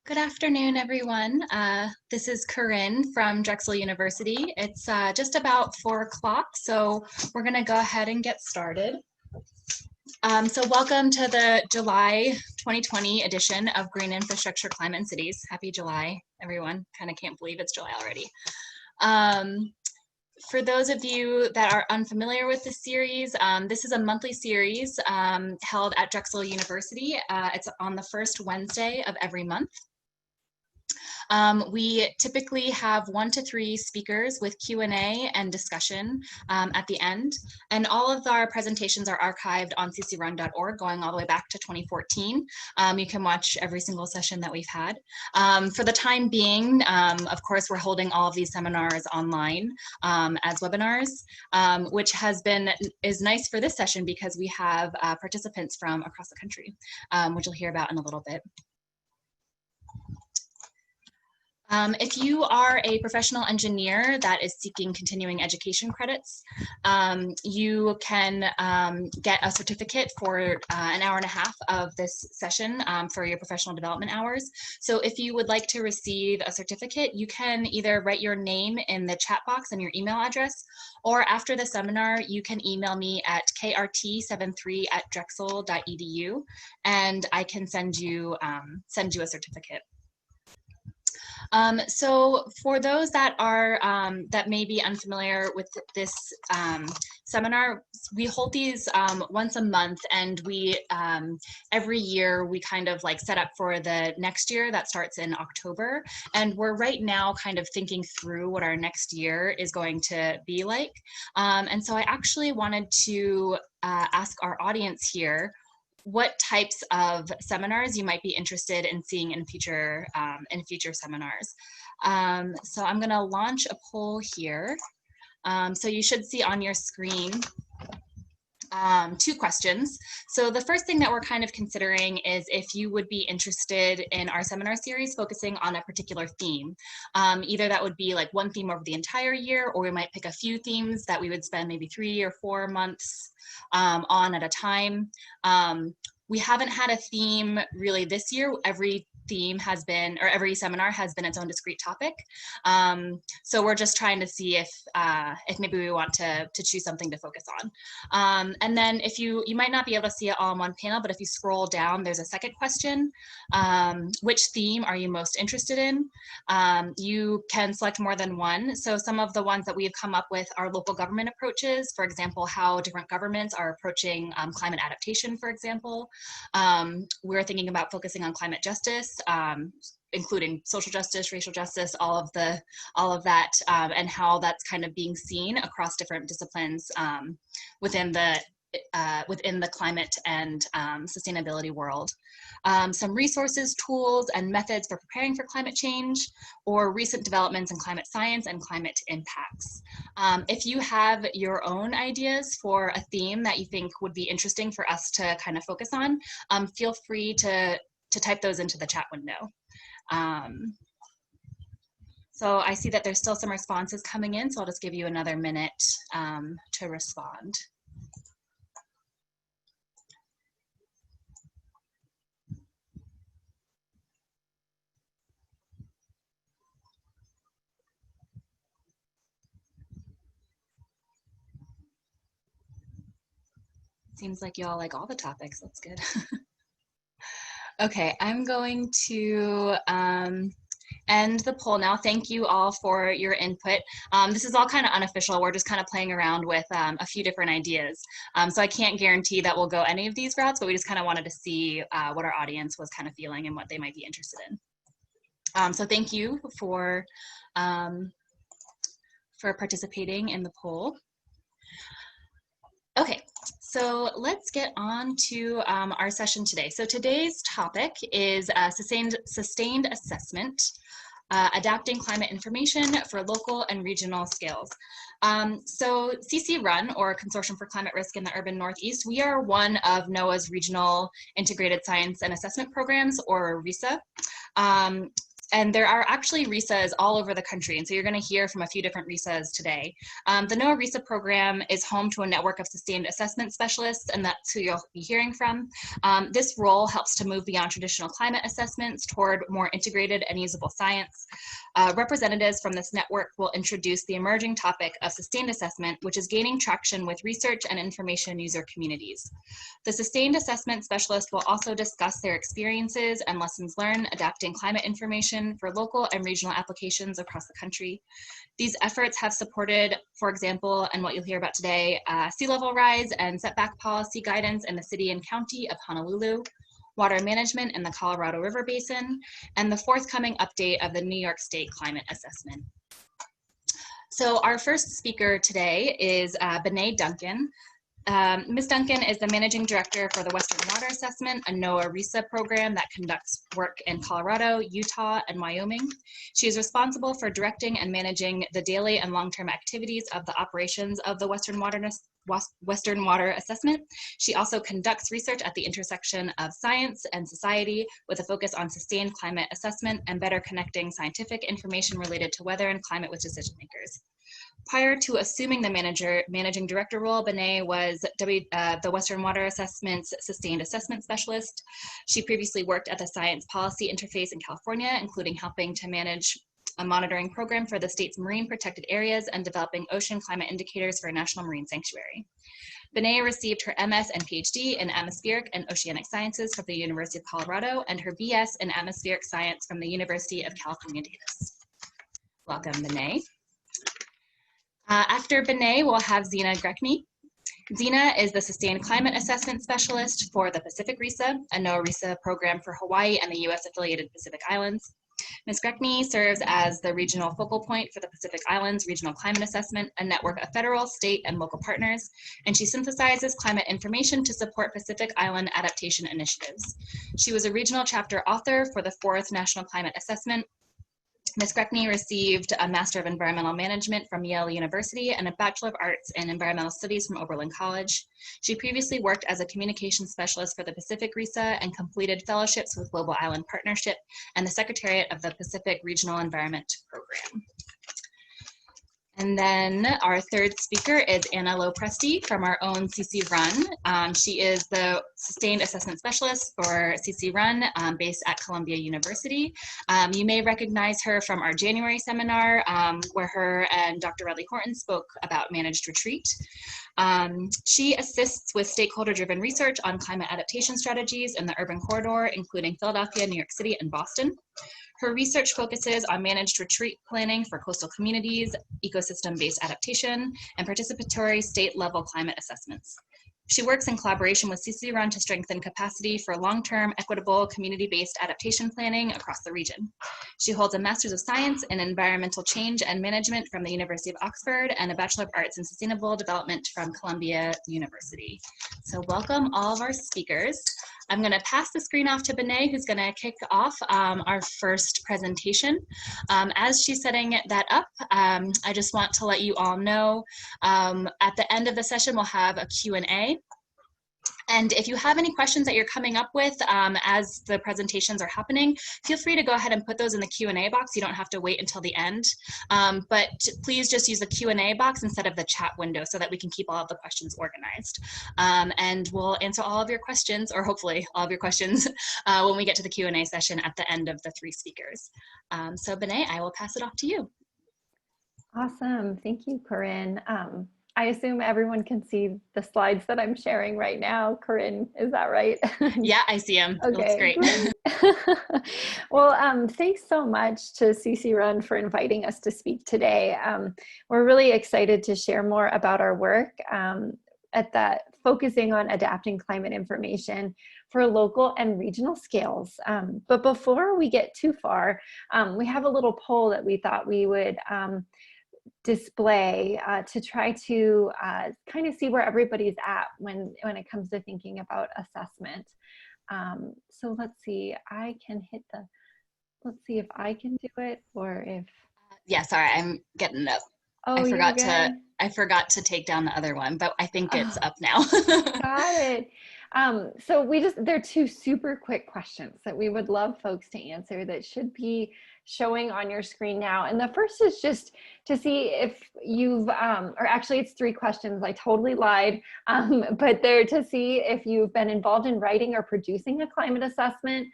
Good afternoon, everyone. This is Corinne from Drexel University. It's just about 4 o'clock, so we're going to go ahead and get started. So welcome to the July 2020 edition of Green Infrastructure, Climate, and Cities. Happy July, everyone. Kind of can't believe it's July already. For those of you that are unfamiliar with this series, this is a monthly series held at Drexel University. It's on the first Wednesday of every month. We typically have 1 to 3 speakers with Q&A and discussion at the end. And all of our presentations are archived on CCRUN.org going all the way back to 2014. You can watch every single session that we've had. For the time being, of course, we're holding all of these seminars online as webinars, which is nice for this session because we have participants from across the country, which you'll hear about in a little bit. If you are a professional engineer that is seeking continuing education credits, you can get a certificate for an hour and a half of this session for your professional development hours. So if you would like to receive a certificate, you can either write your name in the chat box and your email address, or after the seminar, you can email me at krt73@drexel.edu, and I can send you a certificate. So for those that are that may be unfamiliar with this seminar, we hold these once a month, and we every year we kind of like set up for the next year that starts in October, and we're right now kind of thinking through what our next year is going to be like. And so I actually wanted to ask our audience here what types of seminars you might be interested in seeing in future seminars. So I'm going to launch a poll here. So you should see on your screen 2 questions. So the first thing that we're kind of considering is if you would be interested in our seminar series focusing on a particular theme. Either that would be like one theme over the entire year, or we might pick a few themes that we would spend maybe 3 or 4 months on at a time. We haven't had a theme really this year. Every theme has been, or every seminar has been its own discrete topic. So we're just trying to see if maybe we want to choose something to focus on. And then if you might not be able to see it all in one panel, but if you scroll down, there's a second question. Which theme are you most interested in? You can select more than one. So some of the ones that we've come up with are local government approaches, for example, how different governments are approaching climate adaptation, for example. We're thinking about focusing on climate justice, including social justice, racial justice, all of that, and how that's kind of being seen across different disciplines within the climate and sustainability world. Some resources, tools, and methods for preparing for climate change, or recent developments in climate science and climate impacts. If you have your own ideas for a theme that you think would be interesting for us to kind of focus on, feel free to type those into the chat window. So I see that there's still some responses coming in, so I'll just give you another minute to respond. Seems like you all like all the topics. That's good. Okay, I'm going to end the poll now. Thank you all for your input. This is all kind of unofficial. We're just kind of playing around with a few different ideas. So I can't guarantee that we'll go any of these routes, but we just kind of wanted to see what our audience was kind of feeling and what they might be interested in. So thank you for participating in the poll. Okay, so let's get on to our session today. So today's topic is sustained assessment, adapting climate information for local and regional scales. So CCRUN, or Consortium for Climate Risk in the Urban Northeast, we are one of NOAA's Regional Integrated Science and Assessment Programs, or RISA. and there are actually RISAs all over the country, and so you're going to hear from a few different RISAs today. The NOAA RISA program is home to a network of sustained assessment specialists, and that's who you'll be hearing from. This role helps to move beyond traditional climate assessments toward more integrated and usable science. Representatives from this network will introduce the emerging topic of sustained assessment, which is gaining traction with research and information user communities. The sustained assessment specialist will also discuss their experiences and lessons learned adapting climate information for local and regional applications across the country. These efforts have supported, for example, and what you'll hear about today, sea level rise and setback policy guidance in the city and county of Honolulu, water management in the Colorado River Basin, and the forthcoming update of the New York State Climate Assessment. So our first speaker today is Benet Duncan. Ms. Duncan is the Managing Director for the Western Water Assessment, a NOAA RISA program that conducts work in Colorado, Utah, and Wyoming. She is responsible for directing and managing the daily and long-term activities of the operations of the Western Water Assessment. She also conducts research at the intersection of science and society with a focus on sustained climate assessment and better connecting scientific information related to weather and climate with decision makers. Prior to assuming the managing director role, Benet was the Western Water Assessment's Sustained Assessment Specialist. She previously worked at the Science Policy Interface in California, including helping to manage a monitoring program for the state's marine protected areas and developing ocean climate indicators for a national marine sanctuary. Benet received her MS and PhD in Atmospheric and Oceanic Sciences from the University of Colorado and her BS in Atmospheric Science from the University of California, Davis. Welcome, Benet. After Benet, we'll have Zena Grecni. Zena is the Sustained Climate Assessment Specialist for the Pacific RISA, a NOAA RISA program for Hawaii and the US-affiliated Pacific Islands. Ms. Grecni serves as the regional focal point for the Pacific Islands Regional Climate Assessment, a network of federal, state, and local partners, and she synthesizes climate information to support Pacific Island adaptation initiatives. She was a regional chapter author for the 4th National Climate Assessment. Ms. Grecni received a Master of Environmental Management from Yale University and a Bachelor of Arts in Environmental Studies from Oberlin College. She previously worked as a communications specialist for the Pacific RISA and completed fellowships with Global Island Partnership and the Secretariat of the Pacific Regional Environment Program. And then our third speaker is LoPresti from our own CCRUN. She is the Sustained Assessment Specialist for CCRUN based at Columbia University. You may recognize her from our January seminar where her and Dr. Riley Horton spoke about managed retreat. She assists with stakeholder-driven research on climate adaptation strategies in the urban corridor, including Philadelphia, New York City, and Boston. Her research focuses on managed retreat planning for coastal communities, ecosystem-based adaptation, and participatory state-level climate assessments. She works in collaboration with CCRUN to strengthen capacity for long-term, equitable, community-based adaptation planning across the region. She holds a Master's of Science in Environmental Change and Management from the University of Oxford and a Bachelor of Arts in Sustainable Development from Columbia University. So welcome all of our speakers. I'm going to pass the screen off to Benet, who's going to kick off our first presentation. As she's setting that up, I just want to let you all know at the end of the session, we'll have a Q&A. And if you have any questions that you're coming up with as the presentations are happening, feel free to go ahead and put those in the Q&A box. You don't have to wait until the end, but please just use the Q&A box instead of the chat window so that we can keep all of the questions organized. And we'll answer all of your questions, or hopefully all of your questions, when we get to the Q&A session at the end of the 3 speakers. So Benet, I will pass it off to you. Awesome, thank you, Corinne. I assume everyone can see the slides that I'm sharing right now. Corinne, is that right? Yeah, I see them. Okay, It looks great. Well, thanks so much to CCRUN for inviting us to speak today. We're really excited to share more about our work focusing on adapting climate information for local and regional scales. But before we get too far, we have a little poll that we thought we would display to try to kind of see where everybody's at when it comes to thinking about assessment. So let's see, let's see if I can do it or if. Yeah, sorry, I'm getting it up. Oh, I forgot to take down the other one, but I think it's up now. Got it. So there are two super quick questions that we would love folks to answer that should be showing on your screen now. And the first is just to see if you've, or actually it's three questions, I totally lied, but they're to see if you've been involved in writing or producing a climate assessment,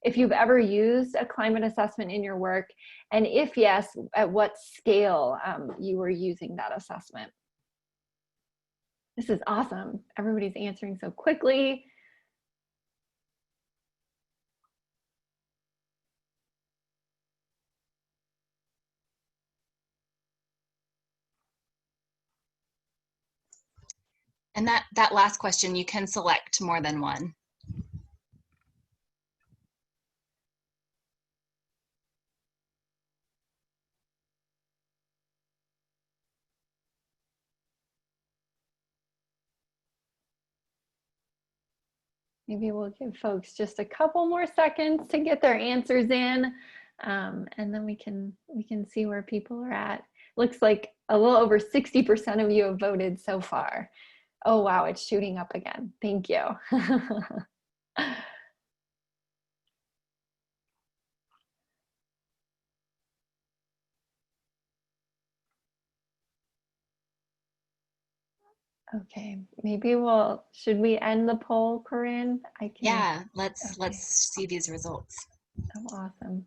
if you've ever used a climate assessment in your work, and if yes, at what scale you were using that assessment. This is awesome. Everybody's answering so quickly. And that last question, you can select more than one. Maybe we'll give folks just a couple more seconds to get their answers in, and then we can see where people are at. Looks like a little over 60% of you have voted so far. Oh wow, it's shooting up again. Thank you. Okay, maybe should we end the poll, Corinne? Yeah, let's see these results. Oh, awesome.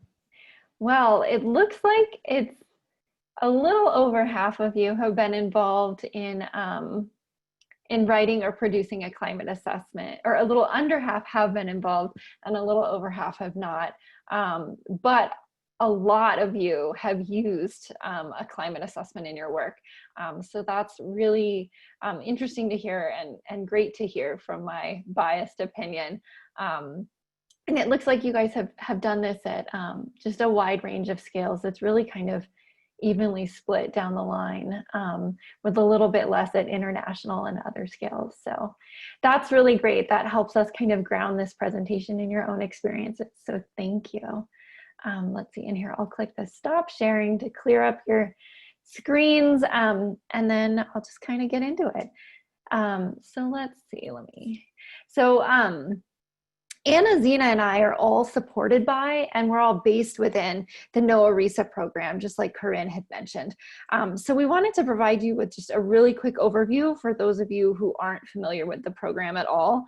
Well, it looks like it's a little over half of you have been involved in writing or producing a climate assessment, or a little under half have been involved and a little over half have not. But a lot of you have used a climate assessment in your work. So that's really interesting to hear and great to hear from my biased opinion. And it looks like you guys have done this at just a wide range of scales. It's really kind of evenly split down the line, with a little bit less at international and other scales. So that's really great. That helps us kind of ground this presentation in your own experiences. So thank you. Let's see in here, I'll click the stop sharing to clear up your screens, and then I'll just kind of get into it. So let's see, Anna, Zena, and I are all supported by, and we're all based within the NOAA RISA program, just like Corinne had mentioned. So we wanted to provide you with just a really quick overview for those of you who aren't familiar with the program at all.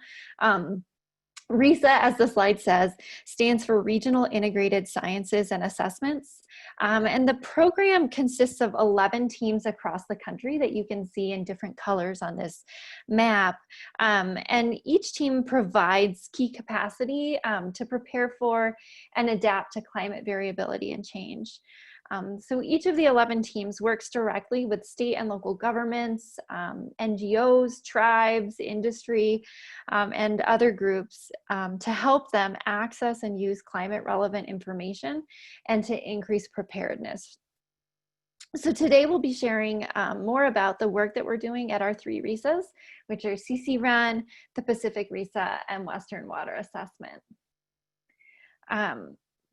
RISA, as the slide says, stands for Regional Integrated Sciences and Assessments. And the program consists of 11 teams across the country that you can see in different colors on this map. And each team provides key capacity to prepare for and adapt to climate variability and change. So each of the 11 teams works directly with state and local governments, NGOs, tribes, industry, and other groups to help them access and use climate relevant information and to increase preparedness. So today we'll be sharing more about the work that we're doing at our 3 RISAs, which are CCRUN, the Pacific RISA, and Western Water Assessment.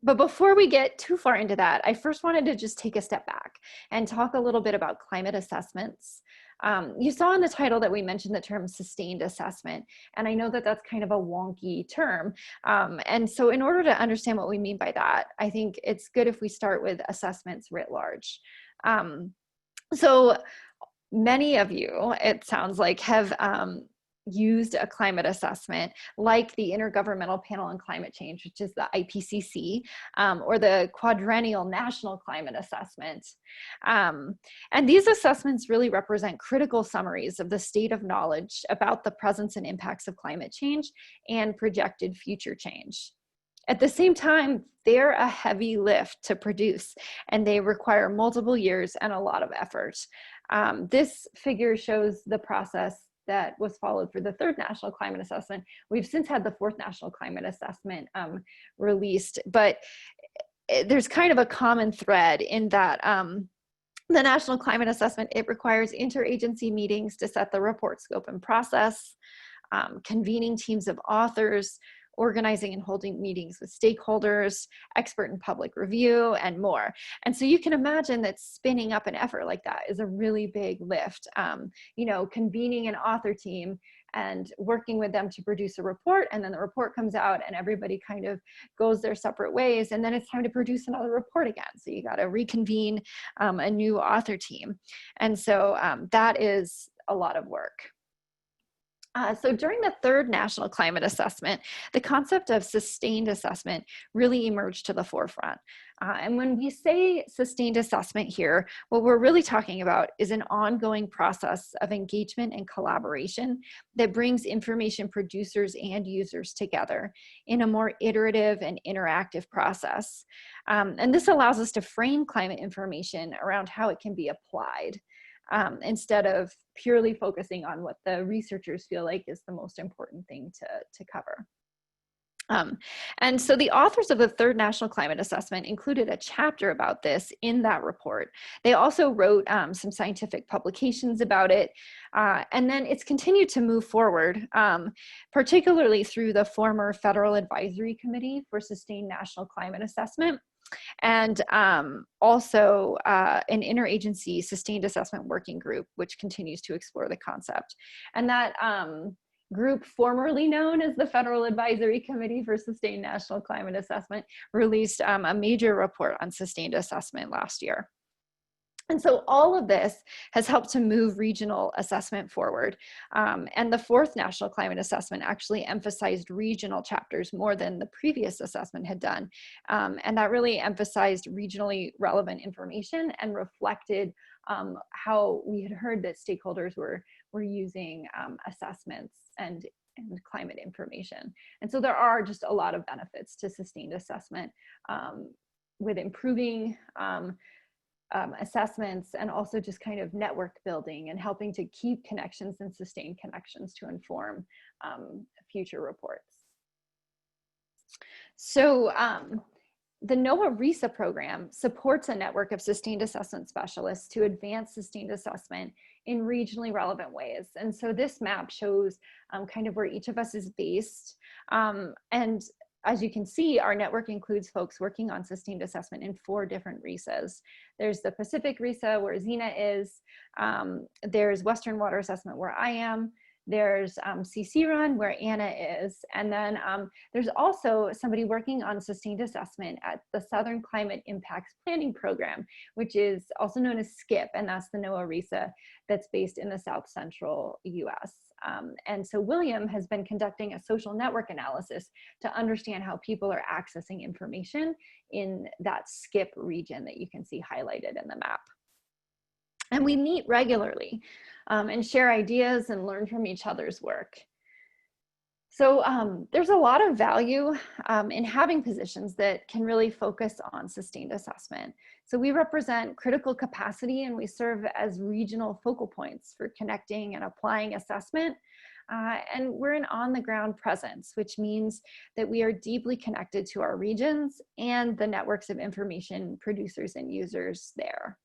But before we get too far into that, I first wanted to just take a step back and talk a little bit about climate assessments. You saw in the title that we mentioned the term sustained assessment, and I know that that's kind of a wonky term. And so in order to understand what we mean by that, I think it's good if we start with assessments writ large. So many of you, it sounds like, have used a climate assessment like the Intergovernmental Panel on Climate Change, which is the IPCC, or the Quadrennial National Climate Assessment. And these assessments really represent critical summaries of the state of knowledge about the presence and impacts of climate change and projected future change. At the same time, they're a heavy lift to produce, and they require multiple years and a lot of effort. This figure shows the process that was followed for the 3rd National Climate Assessment. We've since had the 4th National Climate Assessment released, but there's kind of a common thread in that the National Climate Assessment, it requires interagency meetings to set the report scope and process, convening teams of authors, organizing and holding meetings with stakeholders, expert and public review, and more. And so you can imagine that spinning up an effort like that is a really big lift. You know, convening an author team and working with them to produce a report, and then the report comes out and everybody kind of goes their separate ways, and then it's time to produce another report again. So you got to reconvene a new author team. And so that is a lot of work. So during the third National Climate Assessment, the concept of sustained assessment really emerged to the forefront. And when we say sustained assessment here, what we're really talking about is an ongoing process of engagement and collaboration that brings information producers and users together in a more iterative and interactive process. And this allows us to frame climate information around how it can be applied, instead of purely focusing on what the researchers feel like is the most important thing to cover. And so the authors of the third National Climate Assessment included a chapter about this in that report. They also wrote some scientific publications about it. And then it's continued to move forward, particularly through the former Federal Advisory Committee for Sustained National Climate Assessment, and also an interagency sustained assessment working group, which continues to explore the concept. And that group, formerly known as the Federal Advisory Committee for Sustained National Climate Assessment, released a major report on sustained assessment last year. And so all of this has helped to move regional assessment forward. And the fourth National Climate Assessment actually emphasized regional chapters more than the previous assessment had done. And that really emphasized regionally relevant information and reflected how we had heard that stakeholders were using assessments and climate information. And so there are just a lot of benefits to sustained assessment with improving assessments, and also just kind of network building and helping to keep connections and sustain connections to inform future reports. So the NOAA RISA program supports a network of sustained assessment specialists to advance sustained assessment in regionally relevant ways. And so this map shows kind of where each of us is based. And as you can see, our network includes folks working on sustained assessment in 4 different RISAs. There's the Pacific RISA, where Zena is. There's Western Water Assessment, where I am. There's CCRUN, where Anna is. And then there's also somebody working on sustained assessment at the Southern Climate Impacts Planning Program, which is also known as SCIP, and that's the NOAA RISA that's based in the South Central US. And so William has been conducting a social network analysis to understand how people are accessing information in that SCIP region that you can see highlighted in the map. And we meet regularly and share ideas and learn from each other's work. So there's a lot of value in having positions that can really focus on sustained assessment. So we represent critical capacity, and we serve as regional focal points for connecting and applying assessment. And we're an on-the-ground presence, which means that we are deeply connected to our regions and the networks of information producers and users there.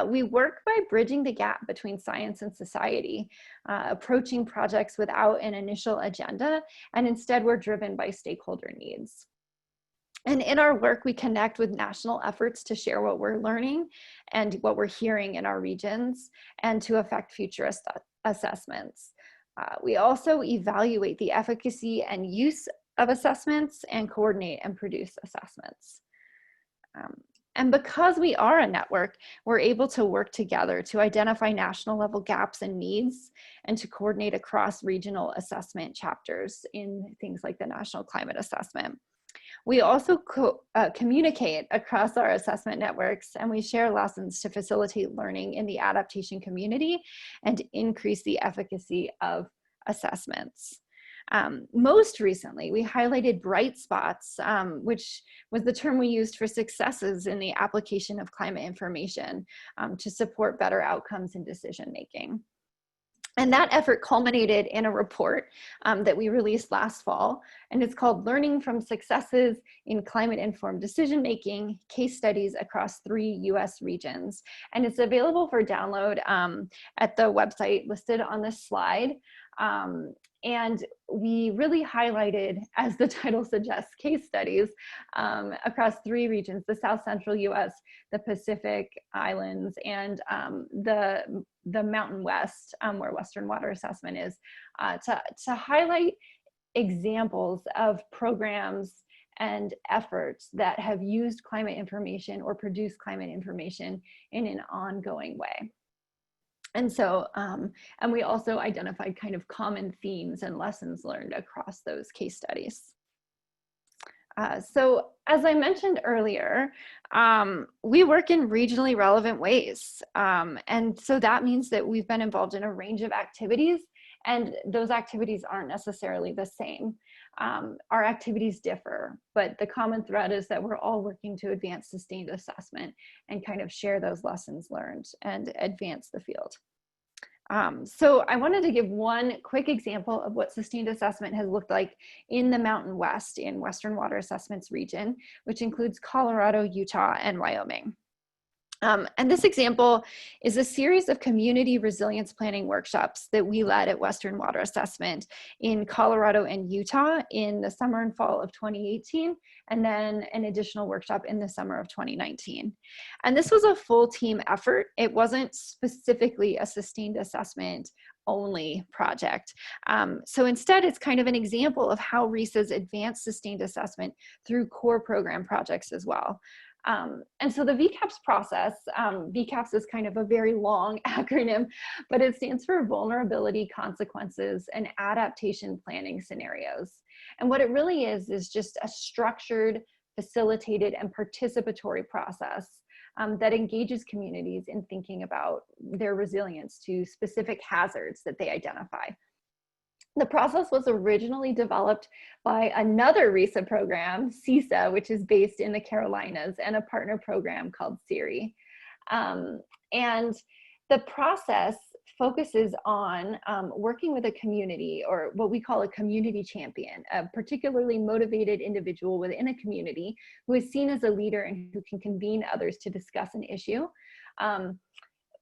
We work by bridging the gap between science and society, approaching projects without an initial agenda, and instead we're driven by stakeholder needs. And in our work, we connect with national efforts to share what we're learning and what we're hearing in our regions, and to affect future assessments. We also evaluate the efficacy and use of assessments and coordinate and produce assessments. And because we are a network, we're able to work together to identify national level gaps and needs, and to coordinate across regional assessment chapters in things like the National Climate Assessment. We also communicate across our assessment networks, and we share lessons to facilitate learning in the adaptation community and increase the efficacy of assessments. Most recently, we highlighted bright spots, which was the term we used for successes in the application of climate information to support better outcomes in decision making. And that effort culminated in a report that we released last fall, and it's called Learning from Successes in Climate-Informed Decision-Making, Case Studies Across 3 US Regions. And it's available for download at the website listed on this slide. And we really highlighted, as the title suggests, case studies across 3 regions: the South Central US, the Pacific Islands, and the Mountain West, where Western Water Assessment is, to highlight examples of programs and efforts that have used climate information or produced climate information in an ongoing way. And so, and we also identified kind of common themes and lessons learned across those case studies. So as I mentioned earlier, we work in regionally relevant ways. And so that means that we've been involved in a range of activities, and those activities aren't necessarily the same. Our activities differ, but the common thread is that we're all working to advance sustained assessment and kind of share those lessons learned and advance the field. So I wanted to give one quick example of what sustained assessment has looked like in the Mountain West in Western Water Assessments region, which includes Colorado, Utah, and Wyoming. And this example is a series of community resilience planning workshops that we led at Western Water Assessment in Colorado and Utah in the summer and fall of 2018, and then an additional workshop in the summer of 2019. And this was a full team effort. It wasn't specifically a sustained assessment only project. So instead, it's kind of an example of how RISA's advanced sustained assessment through core program projects as well. And so the VCAPS process, VCAPS is kind of a very long acronym, but it stands for Vulnerability, Consequences, and Adaptation Planning Scenarios. And what it really is just a structured, facilitated, and participatory process that engages communities in thinking about their resilience to specific hazards that they identify. The process was originally developed by another RISA program, CISA, which is based in the Carolinas, and a partner program called CIRI. And the process focuses on working with a community, or what we call a community champion, a particularly motivated individual within a community who is seen as a leader and who can convene others to discuss an issue.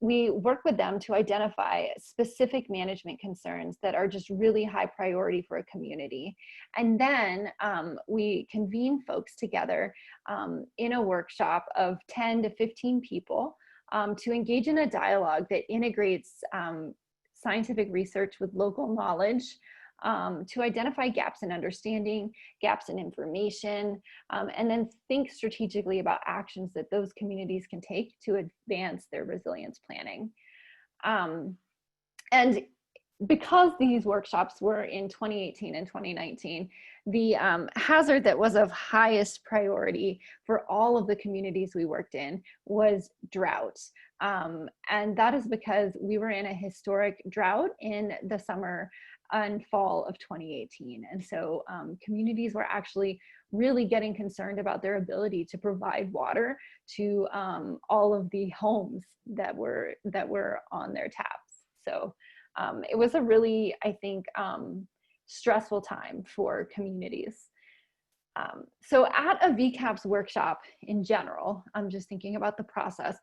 We work with them to identify specific management concerns that are just really high priority for a community. And then we convene folks together in a workshop of 10 to 15 people to engage in a dialogue that integrates scientific research with local knowledge, to identify gaps in understanding, gaps in information, and then think strategically about actions that those communities can take to advance their resilience planning. And because these workshops were in 2018 and 2019, the hazard that was of highest priority for all of the communities we worked in was drought. And that is because we were in a historic drought in the summer and fall of 2018. And so communities were actually really getting concerned about their ability to provide water to all of the homes that were on their taps. So it was a really, I think, stressful time for communities. So at a VCAPS workshop in general, I'm just thinking about the process,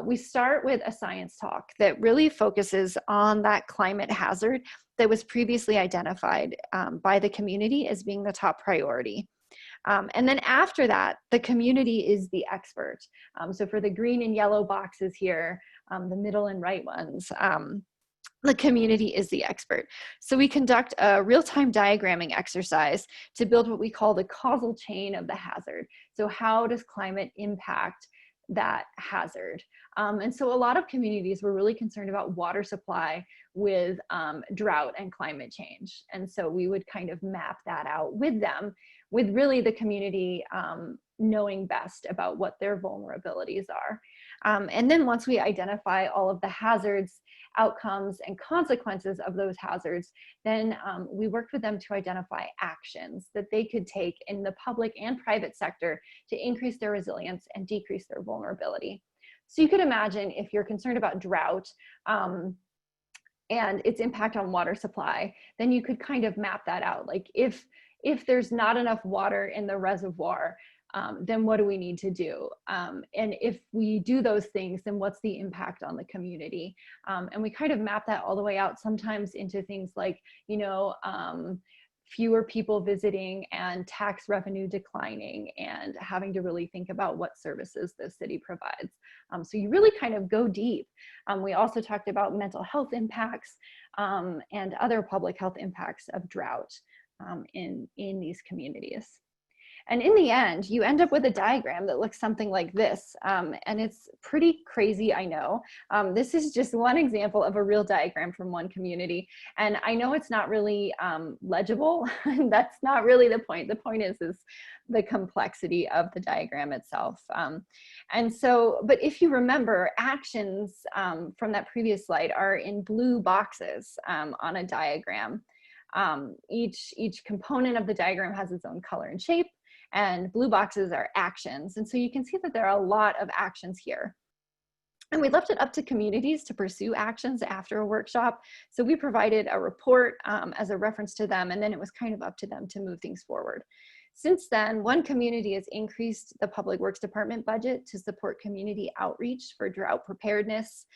we start with a science talk that really focuses on that climate hazard that was previously identified by the community as being the top priority. And then after that, the community is the expert. So for the green and yellow boxes here, the middle and right ones, the community is the expert. So we conduct a real-time diagramming exercise to build what we call the causal chain of the hazard. So how does climate impact that hazard? And so a lot of communities were really concerned about water supply with drought and climate change. And so we would kind of map that out with them, with really the community knowing best about what their vulnerabilities are. And then once we identify all of the hazards, outcomes, and consequences of those hazards, then we worked with them to identify actions that they could take in the public and private sector to increase their resilience and decrease their vulnerability. So you could imagine if you're concerned about drought and its impact on water supply, then you could kind of map that out. Like if there's not enough water in the reservoir, then what do we need to do? And if we do those things, then what's the impact on the community? And we kind of map that all the way out, sometimes into things like, you know, fewer people visiting and tax revenue declining, and having to really think about what services the city provides. So you really kind of go deep. We also talked about mental health impacts and other public health impacts of drought in these communities. And in the end, you end up with a diagram that looks something like this. And it's pretty crazy, I know. This is just one example of a real diagram from one community. And I know it's not really legible. That's not really the point. The point is the complexity of the diagram itself. And so, but if you remember, actions from that previous slide are in blue boxes on a diagram. Each component of the diagram has its own color and shape, and blue boxes are actions. And so you can see that there are a lot of actions here. And we left it up to communities to pursue actions after a workshop. So we provided a report as a reference to them, and then it was kind of up to them to move things forward. Since then, one community has increased the Public Works Department budget to support community outreach for drought preparedness.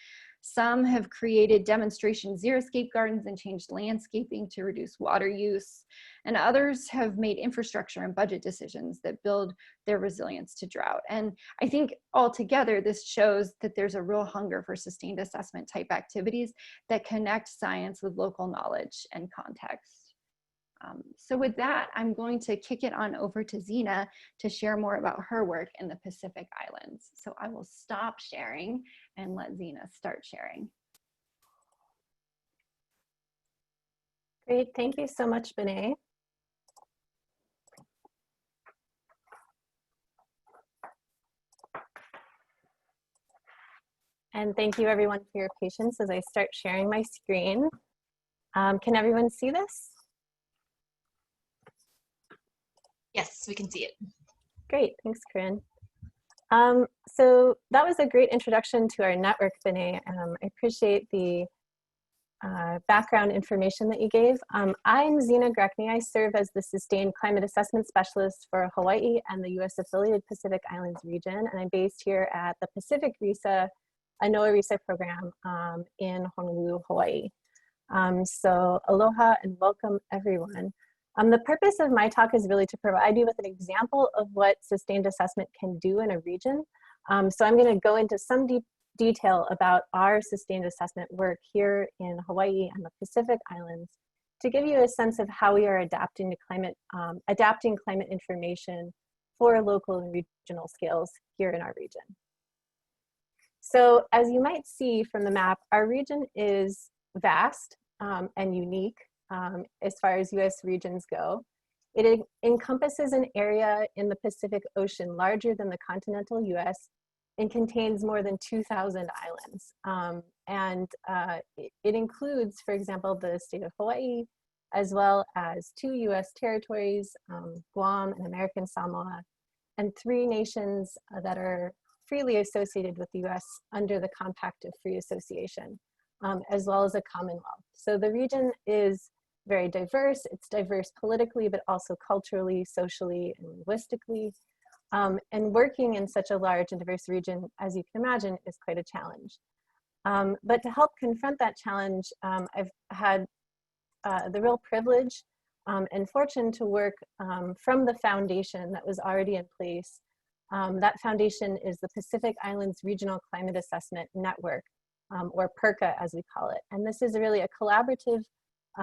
Some have created demonstration xeriscape gardens and changed landscaping to reduce water use. And others have made infrastructure and budget decisions that build their resilience to drought. And I think altogether, this shows that there's a real hunger for sustained assessment type activities that connect science with local knowledge and context. So with that, I'm going to kick it on over to Zena to share more about her work in the Pacific Islands. So I will stop sharing and let Zena start sharing. Great, thank you so much, Benet. And thank you everyone for your patience as I start sharing my screen. Can everyone see this? Yes, we can see it. Great, thanks, Corinne. So that was a great introduction to our network, Benet. I appreciate the background information that you gave. I'm Zena Grecni. I serve as the Sustained Climate Assessment Specialist for Hawaii and the US affiliated Pacific Islands region. And I'm based here at the Pacific RISA, a NOAA RISA program in Honolulu, Hawaii. So aloha and welcome everyone. The purpose of my talk is really to provide you with an example of what sustained assessment can do in a region. So I'm going to go into some deep detail about our sustained assessment work here in Hawaii and the Pacific Islands to give you a sense of how we are adapting to adapting climate information for local and regional scales here in our region. So as you might see from the map, our region is vast and unique. As far as US regions go. It encompasses an area in the Pacific Ocean larger than the continental US and contains more than 2,000 islands. It includes, for example, the state of Hawaii, as well as 2 US territories, Guam and American Samoa, and 3 nations that are freely associated with the US under the Compact of Free Association, as well as a Commonwealth. So the region is very diverse. It's diverse politically, but also culturally, socially, and linguistically. And working in such a large and diverse region, as you can imagine, is quite a challenge. But to help confront that challenge, I've had the real privilege and fortune to work from the foundation that was already in place. That foundation is the Pacific Islands Regional Climate Assessment Network, or PIRCA as we call it. And this is really a collaborative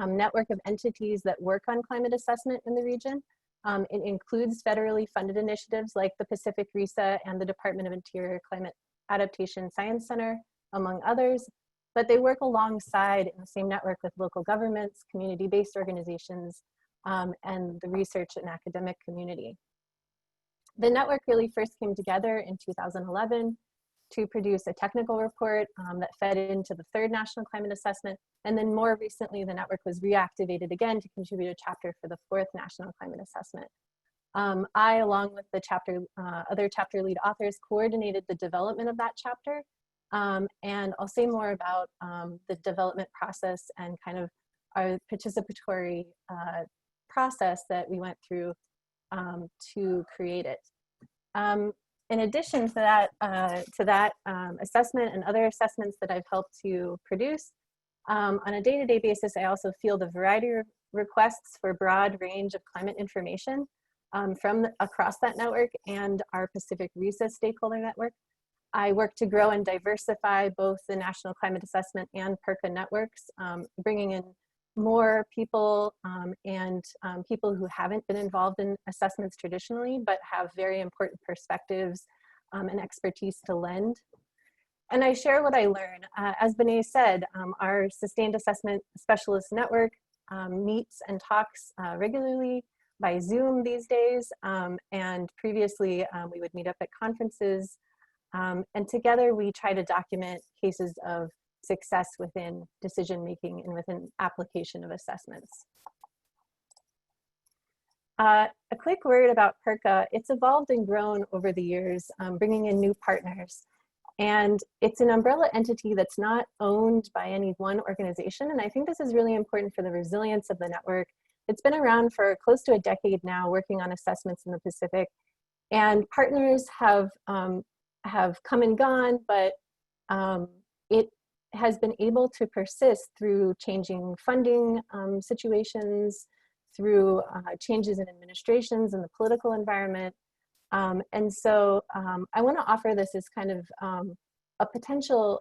network of entities that work on climate assessment in the region. It includes federally funded initiatives like the Pacific RISA and the Department of Interior Climate Adaptation Science Center, among others, but they work alongside in the same network with local governments, community-based organizations, and the research and academic community. The network really first came together in 2011 to produce a technical report that fed into the 3rd National Climate Assessment. And then more recently, the network was reactivated again to contribute a chapter for the 4th National Climate Assessment. I, along with the other chapter lead authors, coordinated the development of that chapter. And I'll say more about the development process and kind of our participatory process that we went through to create it. in addition to that, assessment and other assessments that I've helped to produce, on a day-to-day basis, I also field a variety of requests for a broad range of climate information from across that network and our Pacific RISA stakeholder network. I work to grow and diversify both the National Climate Assessment and PIRCA networks, bringing in more people and people who haven't been involved in assessments traditionally, but have very important perspectives and expertise to lend. And I share what I learn. As Benet said, our Sustained Assessment Specialist Network meets and talks regularly by Zoom these days. And previously, we would meet up at conferences. And together, we try to document cases of success within decision-making and within application of assessments. A quick word about PIRCA. It's evolved and grown over the years, bringing in new partners. And it's an umbrella entity that's not owned by any one organization. And I think this is really important for the resilience of the network. It's been around for close to a decade now, working on assessments in the Pacific. And partners have come and gone, but it has been able to persist through changing funding situations, through changes in administrations and the political environment. And so I want to offer this as kind of a potential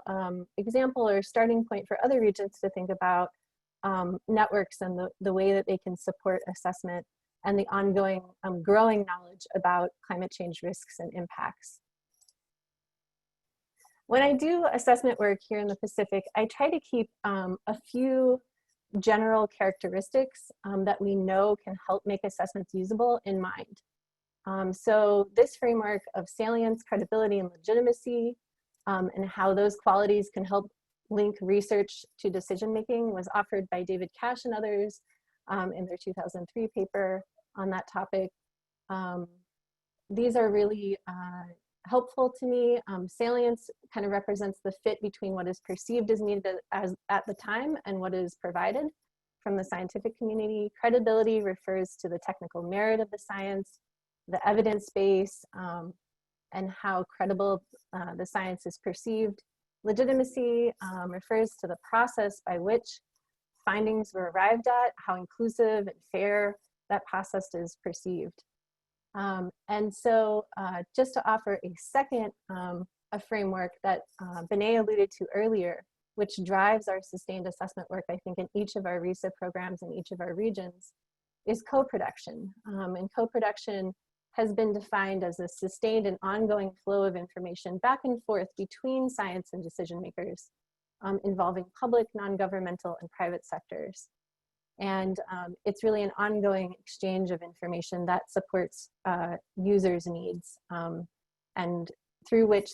example or starting point for other regions to think about networks and the way that they can support assessment and the ongoing growing knowledge about climate change risks and impacts. When I do assessment work here in the Pacific, I try to keep a few general characteristics that we know can help make assessments usable in mind. So this framework of salience, credibility, and legitimacy, and how those qualities can help link research to decision-making was offered by David Cash and others in their 2003 paper on that topic. These are really helpful to me. Salience kind of represents the fit between what is perceived as needed at the time and what is provided from the scientific community. Credibility refers to the technical merit of the science, the evidence base, and how credible the science is perceived. Legitimacy refers to the process by which findings were arrived at, how inclusive and fair that process is perceived. And so just to offer a second a framework that Benet alluded to earlier, which drives our sustained assessment work, I think, in each of our RISA programs in each of our regions, is co-production. And co-production has been defined as a sustained and ongoing flow of information back and forth between science and decision makers, involving public, non-governmental, and private sectors. And it's really an ongoing exchange of information that supports users' needs, and through which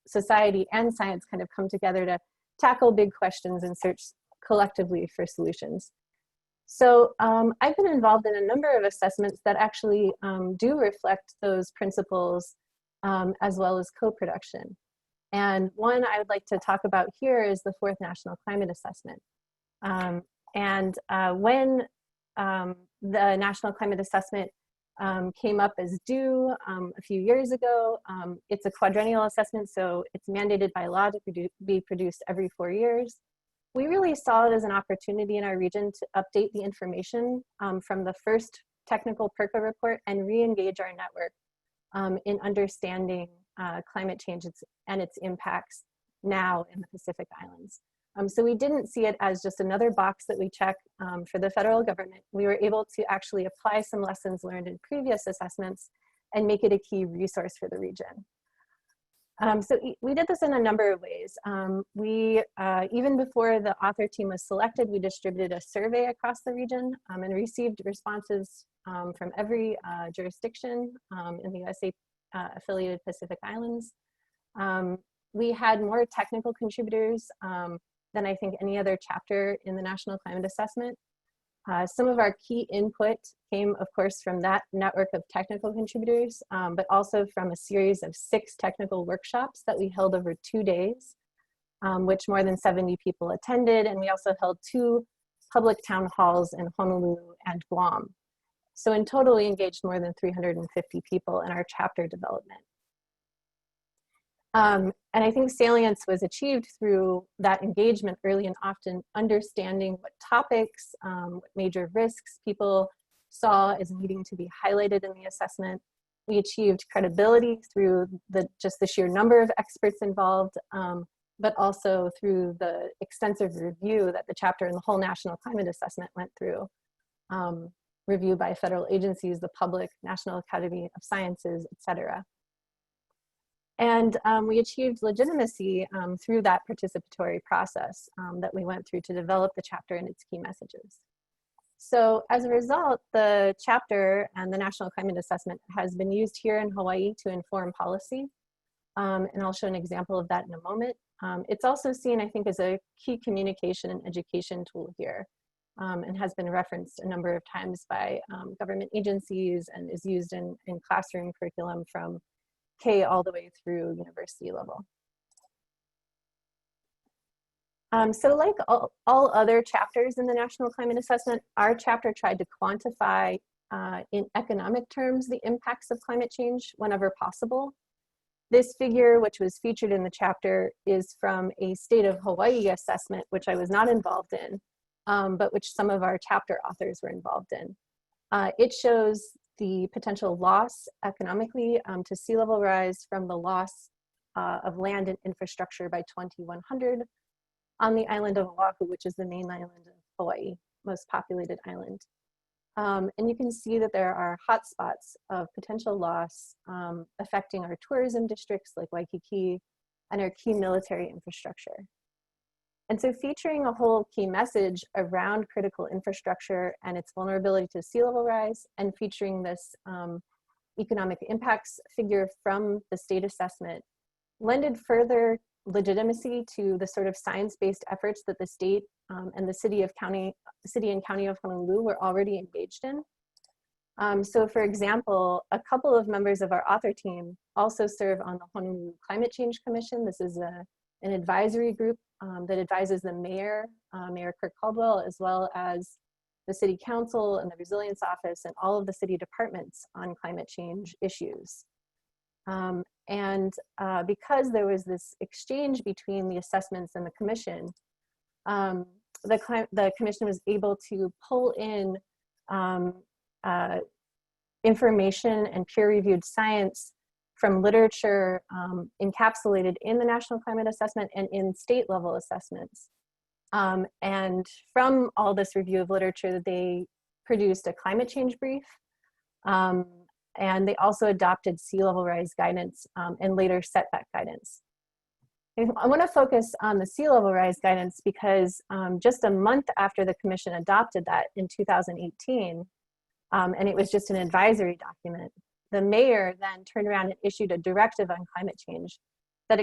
society and science kind of come together to tackle big questions and search collectively for solutions. So I've been involved in a number of assessments that actually do reflect those principles, as well as co-production. And one I would like to talk about here is the 4th National Climate Assessment. When the National Climate Assessment came up as due a few years ago, it's a quadrennial assessment, so it's mandated by law to be produced every 4 years. We really saw it as an opportunity in our region to update the information from the first technical PIRCA report and re-engage our network in understanding climate change and its impacts now in the Pacific Islands. So we didn't see it as just another box that we check for the federal government. We were able to actually apply some lessons learned in previous assessments and make it a key resource for the region. So we did this in a number of ways. Even before the author team was selected, we distributed a survey across the region and received responses from every jurisdiction in the USA affiliated Pacific Islands. We had more technical contributors than I think any other chapter in the National Climate Assessment. Some of our key input came, of course, from that network of technical contributors, but also from a series of 6 technical workshops that we held over 2 days, which more than 70 people attended. And we also held 2 public town halls in Honolulu and Guam. So in total, we engaged more than 350 people in our chapter development. And I think salience was achieved through that engagement early and often, understanding what topics, what major risks people saw as needing to be highlighted in the assessment. We achieved credibility through just the sheer number of experts involved, but also through the extensive review that the chapter and the whole National Climate Assessment went through. Review by federal agencies, the public, National Academy of Sciences, etc. And we achieved legitimacy through that participatory process that we went through to develop the chapter and its key messages. So as a result, the chapter and the National Climate Assessment has been used here in Hawaii to inform policy. And I'll show an example of that in a moment. It's also seen, I think, as a key communication and education tool here, and has been referenced a number of times by government agencies and is used in classroom curriculum from K all the way through university level. So like all other chapters in the National Climate Assessment, our chapter tried to quantify in economic terms the impacts of climate change whenever possible. This figure, which was featured in the chapter, is from a state of Hawaii assessment, which I was not involved in, but which some of our chapter authors were involved in. It shows the potential loss economically to sea level rise from the loss of land and infrastructure by 2100 on the island of Oahu, which is the main island of Hawaii, most populated island. And you can see that there are hotspots of potential loss affecting our tourism districts like Waikiki and our key military infrastructure. And so featuring a whole key message around critical infrastructure and its vulnerability to sea level rise, and featuring this economic impacts figure from the state assessment, lended further legitimacy to the sort of science-based efforts that the state and the city and county of Honolulu were already engaged in. So for example, a couple of members of our author team also serve on the Honolulu Climate Change Commission. This is an advisory group that advises the mayor, Mayor Kirk Caldwell, as well as the city council and the resilience office and all of the city departments on climate change issues. Because there was this exchange between the assessments and the commission, the commission was able to pull in information and peer-reviewed science from literature encapsulated in the National Climate Assessment and in state-level assessments. And from all this review of literature, they produced a climate change brief, and they also adopted sea level rise guidance and later setback guidance. I want to focus on the sea level rise guidance because just a month after the commission adopted that in 2018, and it was just an advisory document, the mayor then turned around and issued a directive on climate change that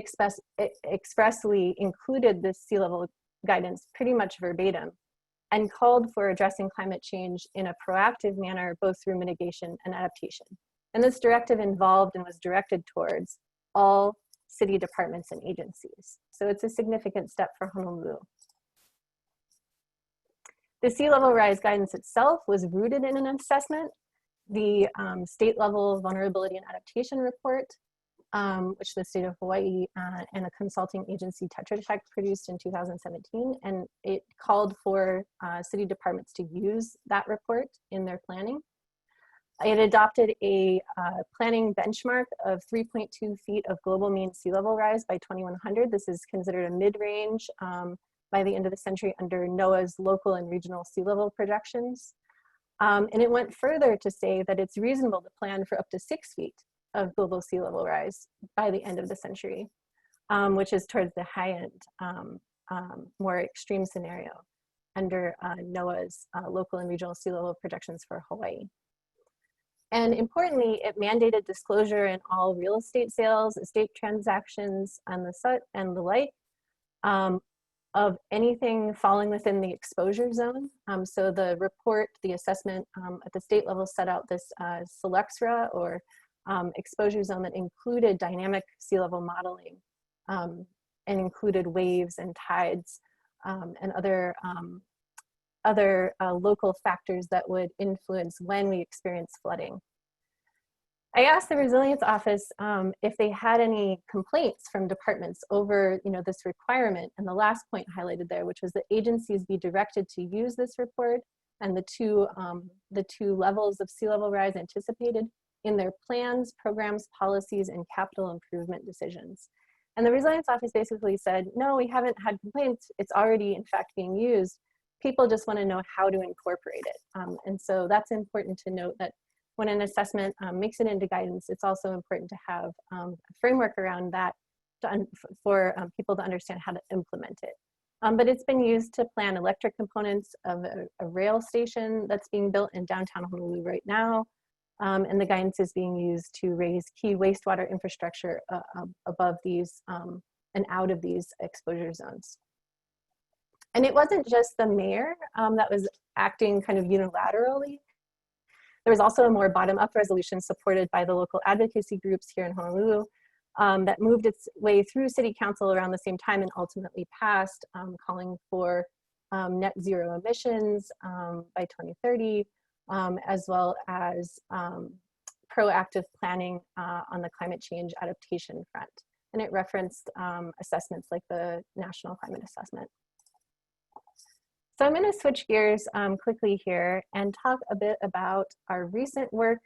expressly included this sea level guidance pretty much verbatim and called for addressing climate change in a proactive manner, both through mitigation and adaptation. And this directive involved and was directed towards all city departments and agencies. So it's a significant step for Honolulu. The sea level rise guidance itself was rooted in an assessment, the state level vulnerability and adaptation report, which the state of Hawaii and a consulting agency, Tetra Tech, produced in 2017. And it called for city departments to use that report in their planning. It adopted a planning benchmark of 3.2 feet of global mean sea level rise by 2100. This is considered a mid-range by the end of the century under NOAA's local and regional sea level projections. And it went further to say that it's reasonable to plan for up to 6 feet of global sea level rise by the end of the century, which is towards the high end, more extreme scenario under NOAA's local and regional sea level projections for Hawaii. And importantly, it mandated disclosure in all real estate sales, estate transactions, and the like, of anything falling within the exposure zone. So the report, the assessment at the state level set out this SELEXRA, or exposure zone, that included dynamic sea level modeling and included waves and tides and other other local factors that would influence when we experience flooding. I asked the Resilience Office if they had any complaints from departments over this requirement, and the last point highlighted there, which was that agencies be directed to use this report and the two levels of sea level rise anticipated in their plans, programs, policies, and capital improvement decisions. And the Resilience Office basically said, no, we haven't had complaints. It's already in fact being used. People just want to know how to incorporate it. And so that's important to note, that when an assessment makes it into guidance, it's also important to have a framework around that for people to understand how to implement it. But it's been used to plan electric components of a rail station that's being built in downtown Honolulu right now. And the guidance is being used to raise key wastewater infrastructure above these and out of these exposure zones. And it wasn't just the mayor that was acting kind of unilaterally. There was also a more bottom-up resolution supported by the local advocacy groups here in Honolulu that moved its way through City Council around the same time and ultimately passed, calling for net zero emissions by 2030, as well as proactive planning on the climate change adaptation front. And it referenced assessments like the National Climate Assessment. So I'm going to switch gears quickly here and talk a bit about our recent work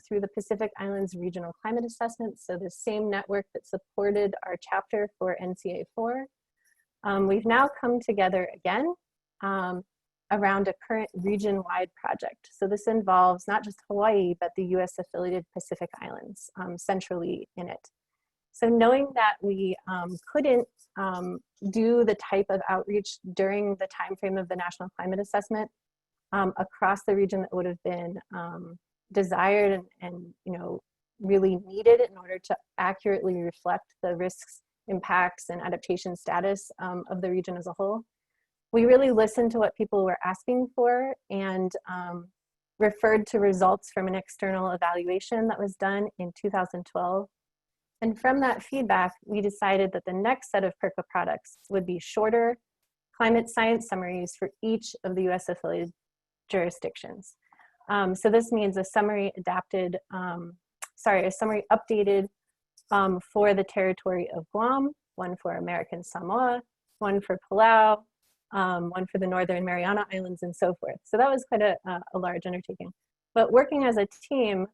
through the Pacific Islands Regional Climate Assessment. So the same network that supported our chapter for NCA-4. We've now come together again around a current region-wide project. So this involves not just Hawaii, but the US affiliated Pacific Islands centrally in it. So knowing that we couldn't do the type of outreach during the time frame of the National Climate Assessment across the region that would have been desired and really needed in order to accurately reflect the risks, impacts, and adaptation status of the region as a whole, we really listened to what people were asking for and referred to results from an external evaluation that was done in 2012. And from that feedback, we decided that the next set of PIRCA products would be shorter climate science summaries for each of the US affiliated jurisdictions. So this means a summary adapted, a summary updated for the territory of Guam, one for American Samoa, one for Palau, one for the Northern Mariana Islands, and so forth. So that was quite a large undertaking. But working as a team,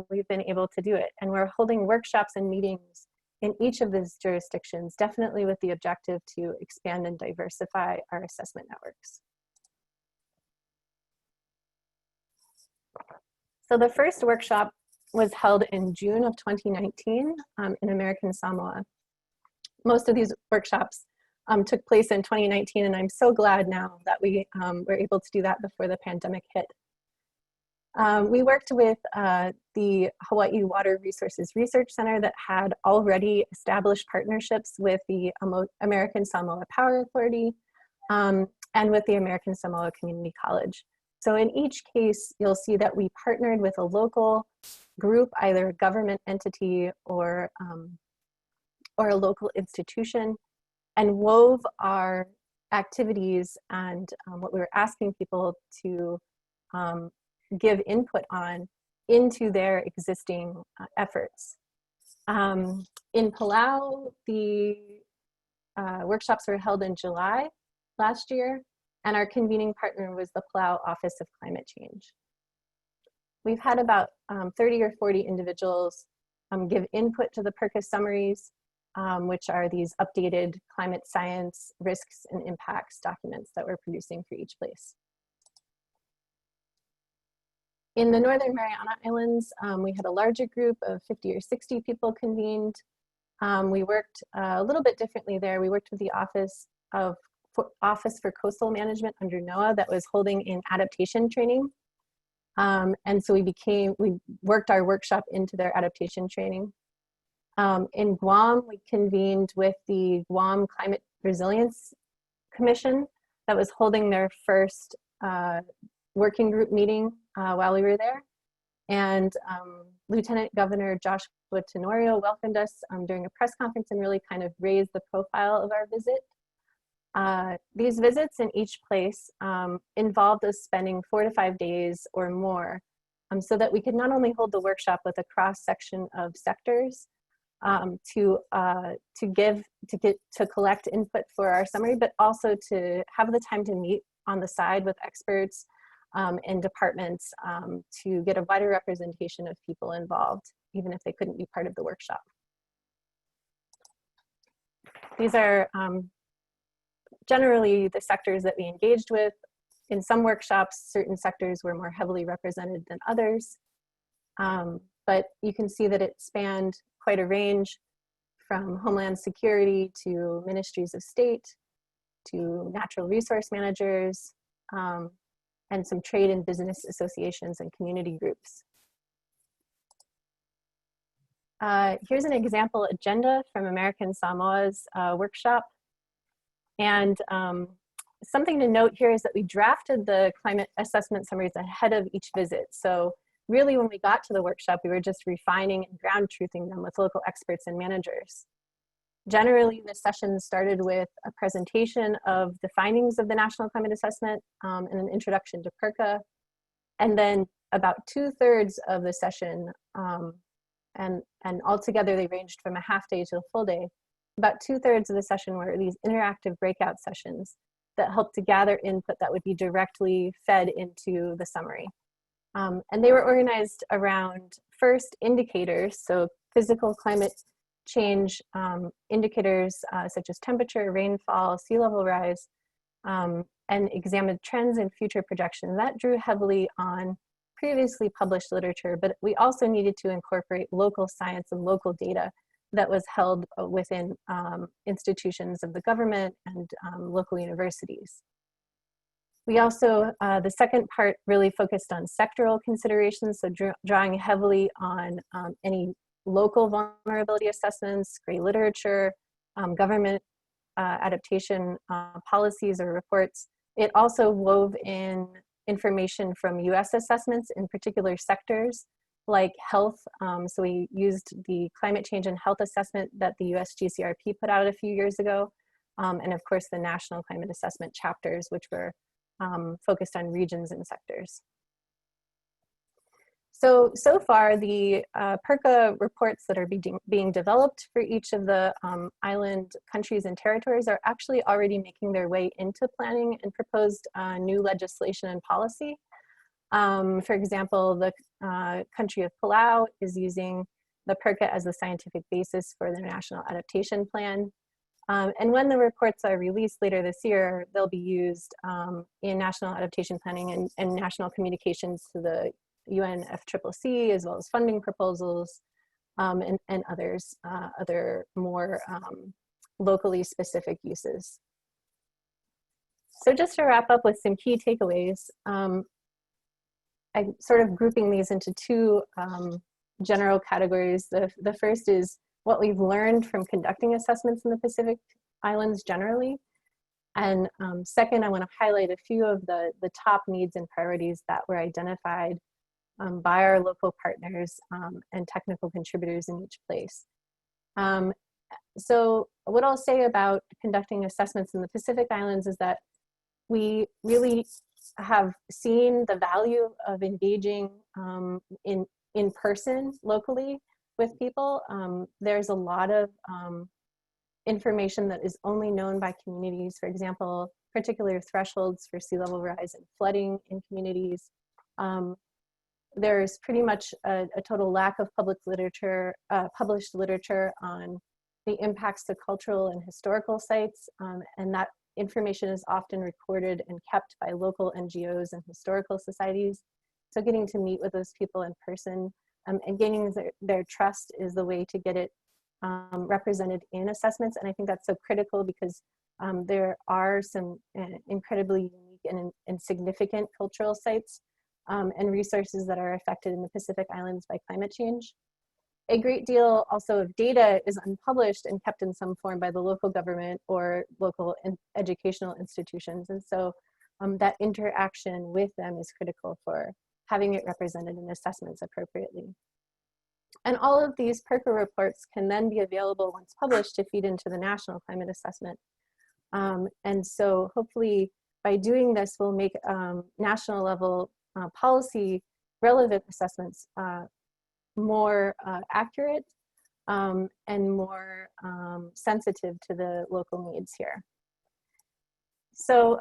we've been able to do it. And we're holding workshops and meetings in each of these jurisdictions, definitely with the objective to expand and diversify our assessment networks. So the first workshop was held in June of 2019 in American Samoa. Most of these workshops took place in 2019, and I'm so glad now that we were able to do that before the pandemic hit. We worked with the Hawaii Water Resources Research Center that had already established partnerships with the American Samoa Power Authority and with the American Samoa Community College. So in each case, you'll see that we partnered with a local group, either a government entity or a local institution, and wove our activities and what we were asking people to give input on into their existing efforts. In Palau, the workshops were held in July last year, and our convening partner was the Palau Office of Climate Change. We've had about 30 or 40 individuals give input to the PIRCA summaries, which are these updated climate science risks and impacts documents that we're producing for each place. In the Northern Mariana Islands, we had a larger group of 50 or 60 people convened. We worked a little bit differently there. We worked with the Office for Coastal Management under NOAA that was holding an adaptation training. And so we worked our workshop into their adaptation training. In Guam, we convened with the Guam Climate Resilience Commission that was holding their first working group meeting while we were there. And Lieutenant Governor Joshua Tenorio welcomed us during a press conference and really kind of raised the profile of our visit. These visits in each place involved us spending 4 to 5 days or more, so that we could not only hold the workshop with a cross section of sectors to collect input for our summary, but also to have the time to meet on the side with experts and departments to get a wider representation of people involved, even if they couldn't be part of the workshop. These are generally the sectors that we engaged with. In some workshops, certain sectors were more heavily represented than others, but you can see that it spanned quite a range, from Homeland Security to Ministries of State to natural resource managers, and some trade and business associations and community groups. Here's an example agenda from American Samoa's workshop. And something to note here is that we drafted the climate assessment summaries ahead of each visit. So really, when we got to the workshop, we were just refining and ground truthing them with local experts and managers. Generally, the session started with a presentation of the findings of the National Climate Assessment and an introduction to PIRCA. And then about 2/3 of the session, and altogether they ranged from a half day to a full day, about 2/3 of the session were these interactive breakout sessions that helped to gather input that would be directly fed into the summary. And they were organized around, first, indicators, so physical climate change indicators such as temperature, rainfall, sea level rise, and examined trends and future projections. That drew heavily on previously published literature, but we also needed to incorporate local science and local data that was held within institutions of the government and local universities. We also, the second part really focused on sectoral considerations, so drawing heavily on any local vulnerability assessments, gray literature, government adaptation policies or reports. It also wove in information from US assessments in particular sectors like health. So we used the climate change and health assessment that the US GCRP put out a few years ago. And of course the national climate assessment chapters, which were focused on regions and sectors. So far the PIRCA reports that are being developed for each of the island countries and territories are actually already making their way into planning and proposed new legislation and policy. For example, the country of Palau is using the PIRCA as the scientific basis for their national adaptation plan. And when the reports are released later this year, they'll be used in national adaptation planning and national communications to the UNFCCC, as well as funding proposals and others, other more locally specific uses. So just to wrap up with some key takeaways, I'm sort of grouping these into two general categories. The first is what we've learned from conducting assessments in the Pacific Islands generally. And second, I want to highlight a few of the top needs and priorities that were identified by our local partners and technical contributors in each place. So what I'll say about conducting assessments in the Pacific Islands is that we really have seen the value of engaging in person locally with people. There's a lot of information that is only known by communities. For example, particular thresholds for sea level rise and flooding in communities. There's pretty much a total lack of published literature on the impacts to cultural and historical sites, and that information is often recorded and kept by local NGOs and historical societies. So getting to meet with those people in person and gaining their trust is the way to get it represented in assessments. And I think that's so critical because there are some incredibly unique and significant cultural sites and resources that are affected in the Pacific Islands by climate change. A great deal also of data is unpublished and kept in some form by the local government or local educational institutions. And so that interaction with them is critical for having it represented in assessments appropriately. And all of these PIRCA reports can then be available once published to feed into the National Climate Assessment. And so hopefully by doing this, we'll make national level policy relevant assessments more accurate and more sensitive to the local needs here. So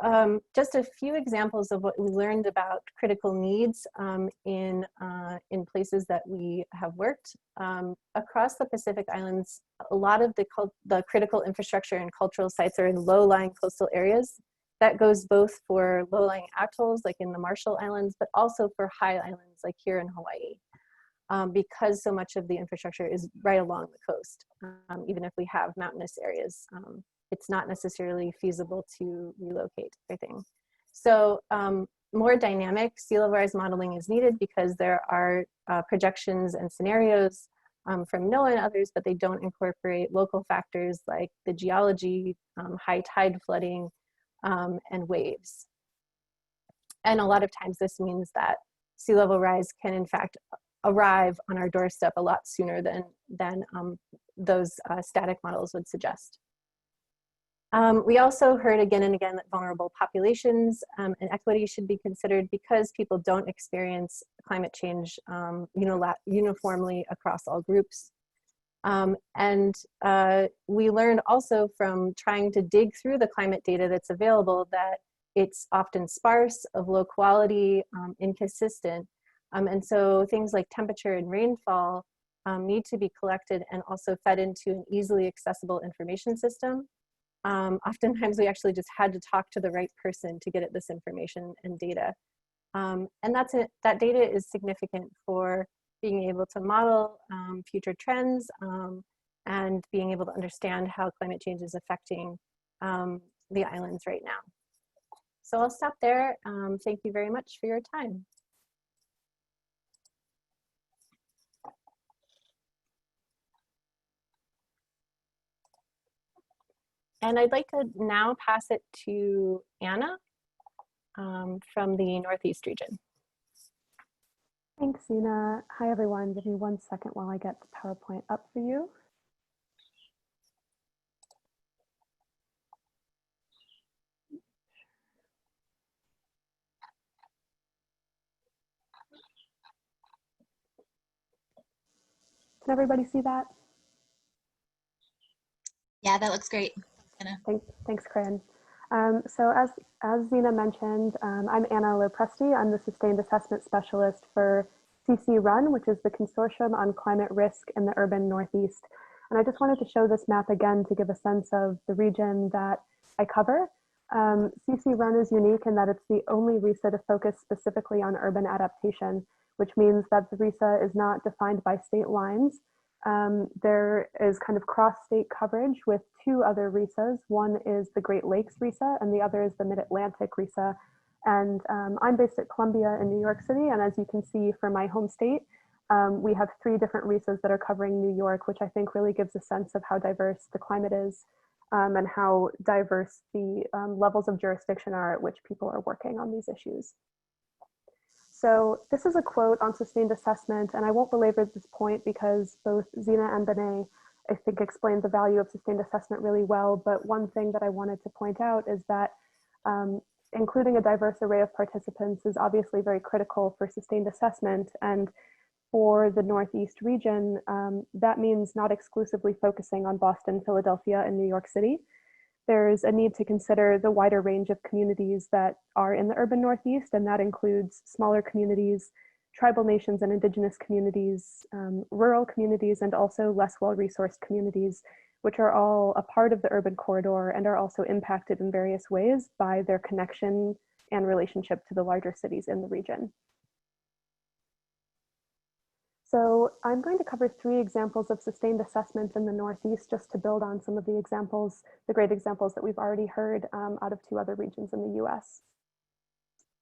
just a few examples of what we learned about critical needs in places that we have worked. Across the Pacific Islands, a lot of the critical infrastructure and cultural sites are in low-lying coastal areas. That goes both for low-lying atolls like in the Marshall Islands, but also for high islands like here in Hawaii, because so much of the infrastructure is right along the coast, even if we have mountainous areas. It's not necessarily feasible to relocate everything. So more dynamic sea level rise modeling is needed because there are projections and scenarios from NOAA and others, but they don't incorporate local factors like the geology, high tide flooding, and waves. And a lot of times this means that sea level rise can in fact arrive on our doorstep a lot sooner than those static models would suggest. We also heard again and again that vulnerable populations and equity should be considered because people don't experience climate change uniformly across all groups. We learned also from trying to dig through the climate data that's available that it's often sparse, of low quality, inconsistent. And so things like temperature and rainfall need to be collected and also fed into an easily accessible information system. Oftentimes we actually just had to talk to the right person to get at this information and data. And that data is significant for being able to model future trends and being able to understand how climate change is affecting the islands right now. So I'll stop there. Thank you very much for your time. And I'd like to now pass it to Anna from the Northeast region. Thanks, Zena. Hi, everyone. Give me 1 second while I get the PowerPoint up for you. Can everybody see that? Yeah, that looks great. Thanks, Corinne. So as Zena mentioned, I'm Anna LoPresti. I'm the Sustained Assessment Specialist for CCRUN, which is the Consortium on Climate Risk in the Urban Northeast. And I just wanted to show this map again to give a sense of the region that I cover. CCRUN is unique in that it's the only RISA to focus specifically on urban adaptation, which means that the RISA is not defined by state lines. There is kind of cross-state coverage with two other RISAs. One is the Great Lakes RISA and the other is the Mid-Atlantic RISA. And I'm based at Columbia in New York City. And as you can see from my home state, we have 3 different RISAs that are covering New York, which I think really gives a sense of how diverse the climate is and how diverse the levels of jurisdiction are at which people are working on these issues. So this is a quote on sustained assessment, and I won't belabor this point because both Zena and Benet, I think, explained the value of sustained assessment really well. But one thing that I wanted to point out is that including a diverse array of participants is obviously very critical for sustained assessment. And for the Northeast region, that means not exclusively focusing on Boston, Philadelphia, and New York City. There's a need to consider the wider range of communities that are in the urban Northeast, and that includes smaller communities, tribal nations and indigenous communities, rural communities, and also less well-resourced communities, which are all a part of the urban corridor and are also impacted in various ways by their connection and relationship to the larger cities in the region. So I'm going to cover 3 examples of sustained assessment in the Northeast just to build on some of the examples, the great examples that we've already heard out of 2 other regions in the US.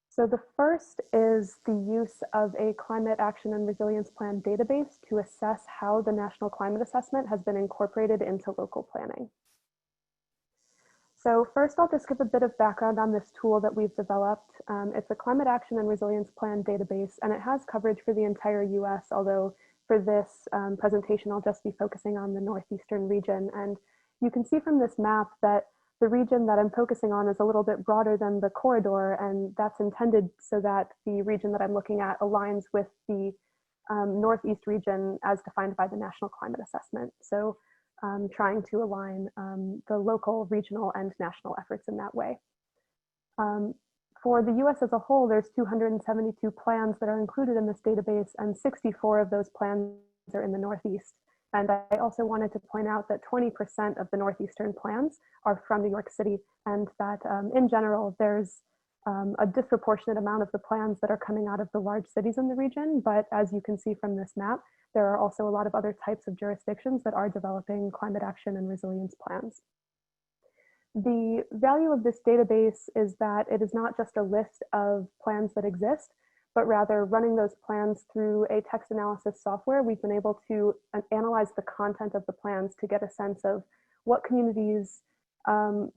So the first is the use of a climate action and resilience plan database to assess how the National Climate Assessment has been incorporated into local planning. So first, I'll just give a bit of background on this tool that we've developed. It's a climate action and resilience plan database, and it has coverage for the entire US, although for this presentation, I'll just be focusing on the Northeastern region. And you can see from this map that the region that I'm focusing on is a little bit broader than the corridor, and that's intended so that the region that I'm looking at aligns with the Northeast region as defined by the National Climate Assessment. So trying to align the local, regional, and national efforts in that way. For the US as a whole, there's 272 plans that are included in this database, and 64 of those plans are in the Northeast. And I also wanted to point out that 20% of the Northeastern plans are from New York City, and that in general, there's a disproportionate amount of the plans that are coming out of the large cities in the region. But as you can see from this map, there are also a lot of other types of jurisdictions that are developing climate action and resilience plans. The value of this database is that it is not just a list of plans that exist, but rather running those plans through a text analysis software, we've been able to analyze the content of the plans to get a sense of what communities,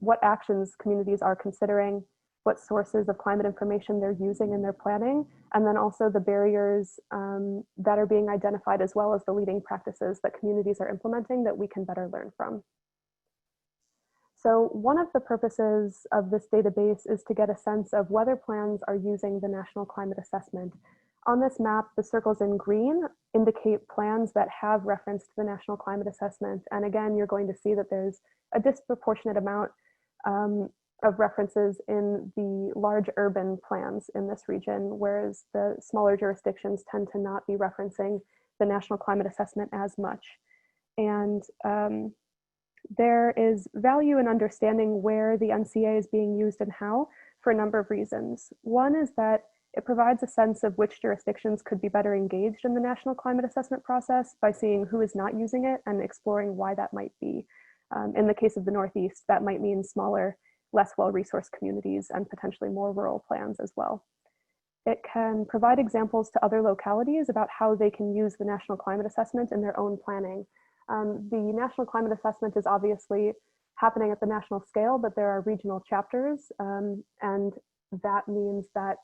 what actions communities are considering, what sources of climate information they're using in their planning, and then also the barriers that are being identified, as well as the leading practices that communities are implementing that we can better learn from. So one of the purposes of this database is to get a sense of whether plans are using the National Climate Assessment. On this map, the circles in green indicate plans that have reference to the National Climate Assessment. And again, you're going to see that there's a disproportionate amount of references in the large urban plans in this region, whereas the smaller jurisdictions tend to not be referencing the National Climate Assessment as much. And there is value in understanding where the NCA is being used and how for a number of reasons. One is that it provides a sense of which jurisdictions could be better engaged in the National Climate Assessment process by seeing who is not using it and exploring why that might be. In the case of the Northeast, that might mean smaller, less well-resourced communities and potentially more rural plans as well. It can provide examples to other localities about how they can use the National Climate Assessment in their own planning. The National Climate Assessment is obviously happening at the national scale, but there are regional chapters, and that means that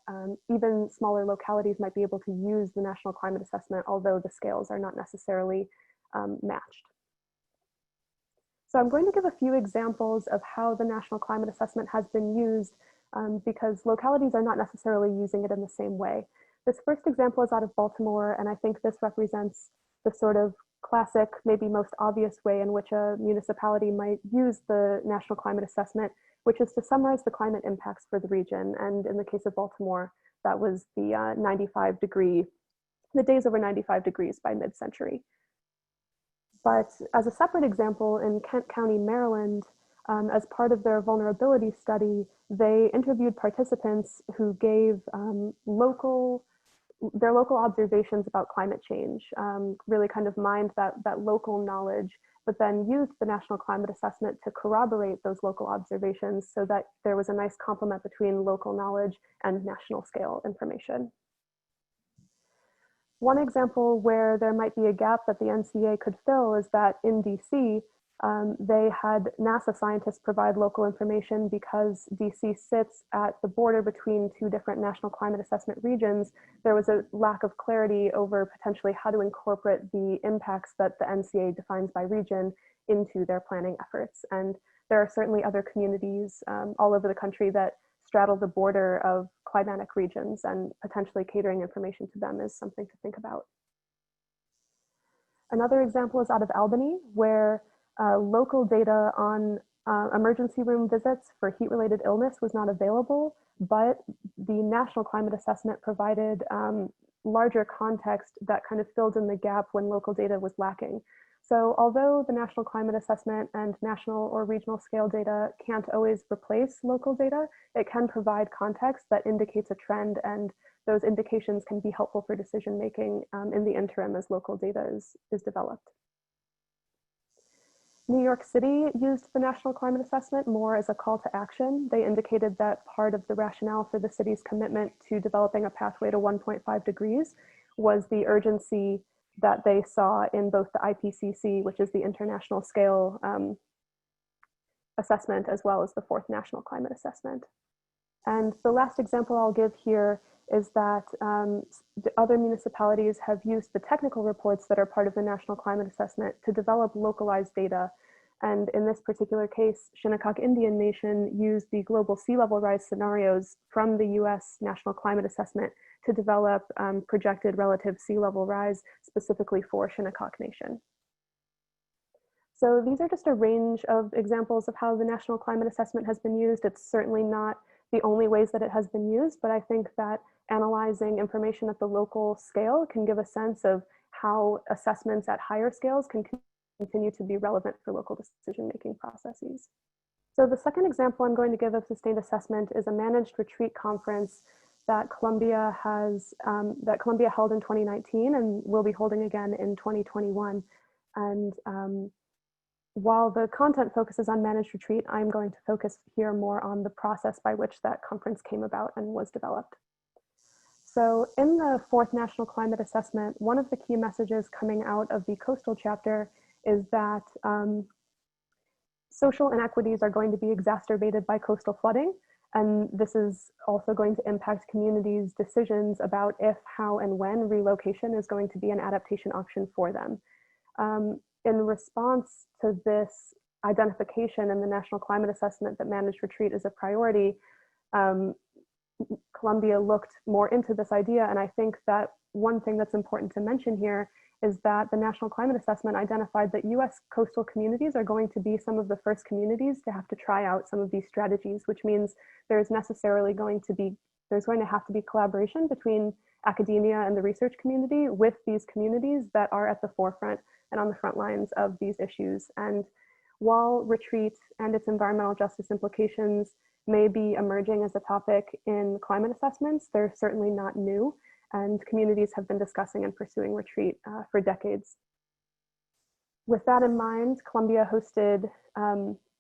even smaller localities might be able to use the National Climate Assessment, although the scales are not necessarily matched. So I'm going to give a few examples of how the National Climate Assessment has been used because localities are not necessarily using it in the same way. This first example is out of Baltimore, and I think this represents the sort of classic, maybe most obvious way in which a municipality might use the National Climate Assessment, which is to summarize the climate impacts for the region. And in the case of Baltimore, that was the the days over 95 degrees by mid-century. But as a separate example, in Kent County, Maryland, as part of their vulnerability study, they interviewed participants who gave their local observations about climate change, really kind of mined that local knowledge, but then used the National Climate Assessment to corroborate those local observations so that there was a nice complement between local knowledge and national scale information. One example where there might be a gap that the NCA could fill is that in DC, they had NASA scientists provide local information because DC sits at the border between two different National Climate Assessment regions. There was a lack of clarity over potentially how to incorporate the impacts that the NCA defines by region into their planning efforts. And there are certainly other communities all over the country that straddle the border of climatic regions, and potentially catering information to them is something to think about. Another example is out of Albany, where local data on emergency room visits for heat-related illness was not available, but the National Climate Assessment provided larger context that kind of filled in the gap when local data was lacking. So although the National Climate Assessment and national or regional scale data can't always replace local data, it can provide context that indicates a trend, and those indications can be helpful for decision making in the interim as local data is developed. New York City used the National Climate Assessment more as a call to action. They indicated that part of the rationale for the city's commitment to developing a pathway to 1.5 degrees was the urgency that they saw in both the IPCC, which is the international scale assessment, as well as the fourth National Climate Assessment. And the last example I'll give here is that the other municipalities have used the technical reports that are part of the National Climate Assessment to develop localized data. And in this particular case, Shinnecock Indian Nation used the global sea level rise scenarios from the US National Climate Assessment to develop projected relative sea level rise specifically for Shinnecock Nation. So these are just a range of examples of how the National Climate Assessment has been used. It's certainly not the only ways that it has been used, but I think that analyzing information at the local scale can give a sense of how assessments at higher scales can continue to be relevant for local decision-making processes. So the second example I'm going to give of sustained assessment is a managed retreat conference that Columbia held in 2019 and will be holding again in 2021. And while the content focuses on managed retreat, I'm going to focus here more on the process by which that conference came about and was developed. So in the fourth National Climate Assessment, one of the key messages coming out of the coastal chapter is that social inequities are going to be exacerbated by coastal flooding. And this is also going to impact communities' decisions about if, how, and when relocation is going to be an adaptation option for them. In response to this identification in the National Climate Assessment that managed retreat is a priority, Columbia looked more into this idea. And I think that one thing that's important to mention here is that the National Climate Assessment identified that US coastal communities are going to be some of the first communities to have to try out some of these strategies, which means there's going to have to be collaboration between academia and the research community with these communities that are at the forefront and on the front lines of these issues. And while retreat and its environmental justice implications may be emerging as a topic in climate assessments, they're certainly not new, and communities have been discussing and pursuing retreat for decades. With that in mind, Columbia hosted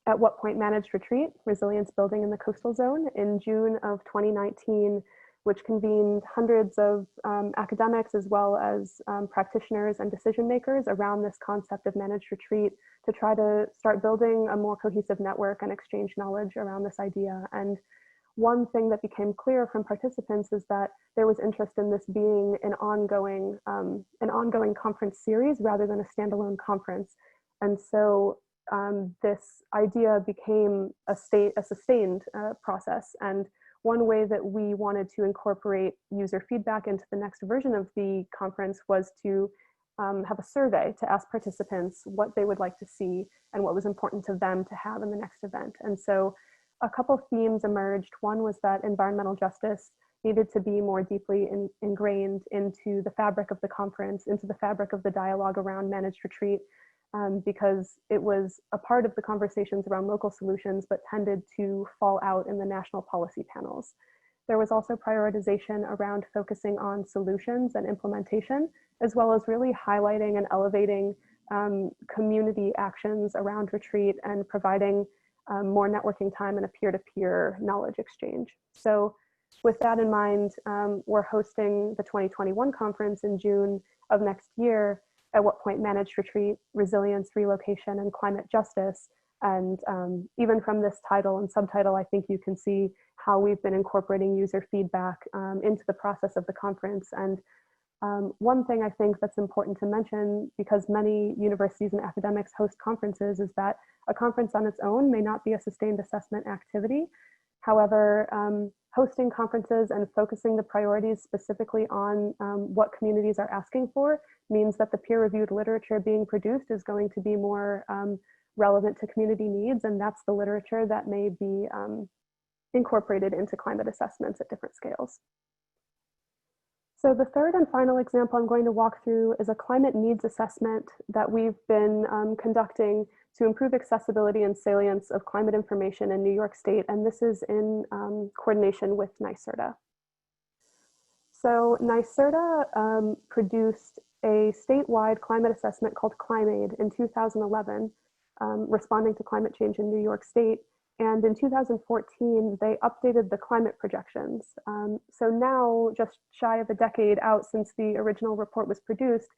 At What Point Managed Retreat, Resilience Building in the Coastal Zone in June of 2019, which convened hundreds of academics as well as practitioners and decision makers around this concept of managed retreat to try to start building a more cohesive network and exchange knowledge around this idea. And one thing that became clear from participants is that there was interest in this being an ongoing conference series rather than a standalone conference. And so this idea became a sustained process. And one way that we wanted to incorporate user feedback into the next version of the conference was to have a survey to ask participants what they would like to see and what was important to them to have in the next event. And so a couple themes emerged. One was that environmental justice needed to be more deeply ingrained into the fabric of the conference, into the fabric of the dialogue around managed retreat, because it was a part of the conversations around local solutions, but tended to fall out in the national policy panels. There was also prioritization around focusing on solutions and implementation, as well as really highlighting and elevating community actions around retreat and providing more networking time and a peer-to-peer knowledge exchange. So with that in mind, we're hosting the 2021 conference in June of next year. At What Point Managed Retreat, Resilience, Relocation, and Climate Justice. And even from this title and subtitle, I think you can see how we've been incorporating user feedback into the process of the conference. And one thing I think that's important to mention, because many universities and academics host conferences, is that a conference on its own may not be a sustained assessment activity. However, hosting conferences and focusing the priorities specifically on what communities are asking for means that the peer-reviewed literature being produced is going to be more relevant to community needs, and that's the literature that may be incorporated into climate assessments at different scales. So the third and final example I'm going to walk through is a climate needs assessment that we've been conducting to improve accessibility and salience of climate information in New York State, and this is in coordination with NYSERDA. So NYSERDA produced a statewide climate assessment called ClimeAid in 2011, responding to climate change in New York State. And in 2014, they updated the climate projections. So now, just shy of a decade out since the original report was produced,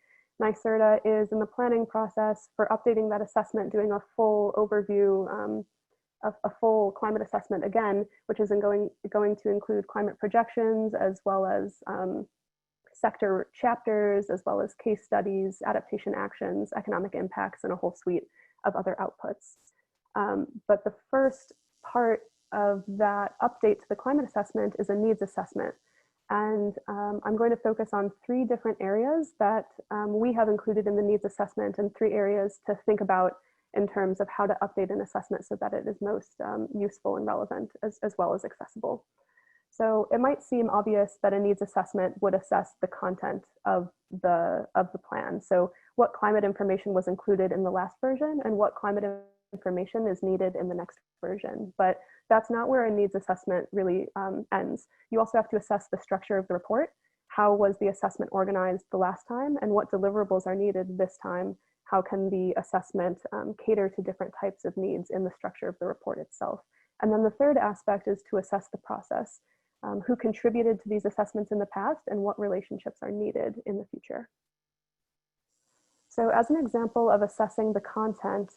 NYSERDA is in the planning process for updating that assessment, doing a full overview, a full climate assessment again, which is going to include climate projections as well as sector chapters, as well as case studies, adaptation actions, economic impacts, and a whole suite of other outputs. But the first part of that update to the climate assessment is a needs assessment. And I'm going to focus on 3 different areas that we have included in the needs assessment, and 3 areas to think about in terms of how to update an assessment so that it is most useful and relevant as well as accessible. So it might seem obvious that a needs assessment would assess the content of the plan. So what climate information was included in the last version and what climate information is needed in the next version. But that's not where a needs assessment really ends. You also have to assess the structure of the report. How was the assessment organized the last time, and what deliverables are needed this time? How can the assessment cater to different types of needs in the structure of the report itself? And then the third aspect is to assess the process. Who contributed to these assessments in the past, and what relationships are needed in the future? So as an example of assessing the content,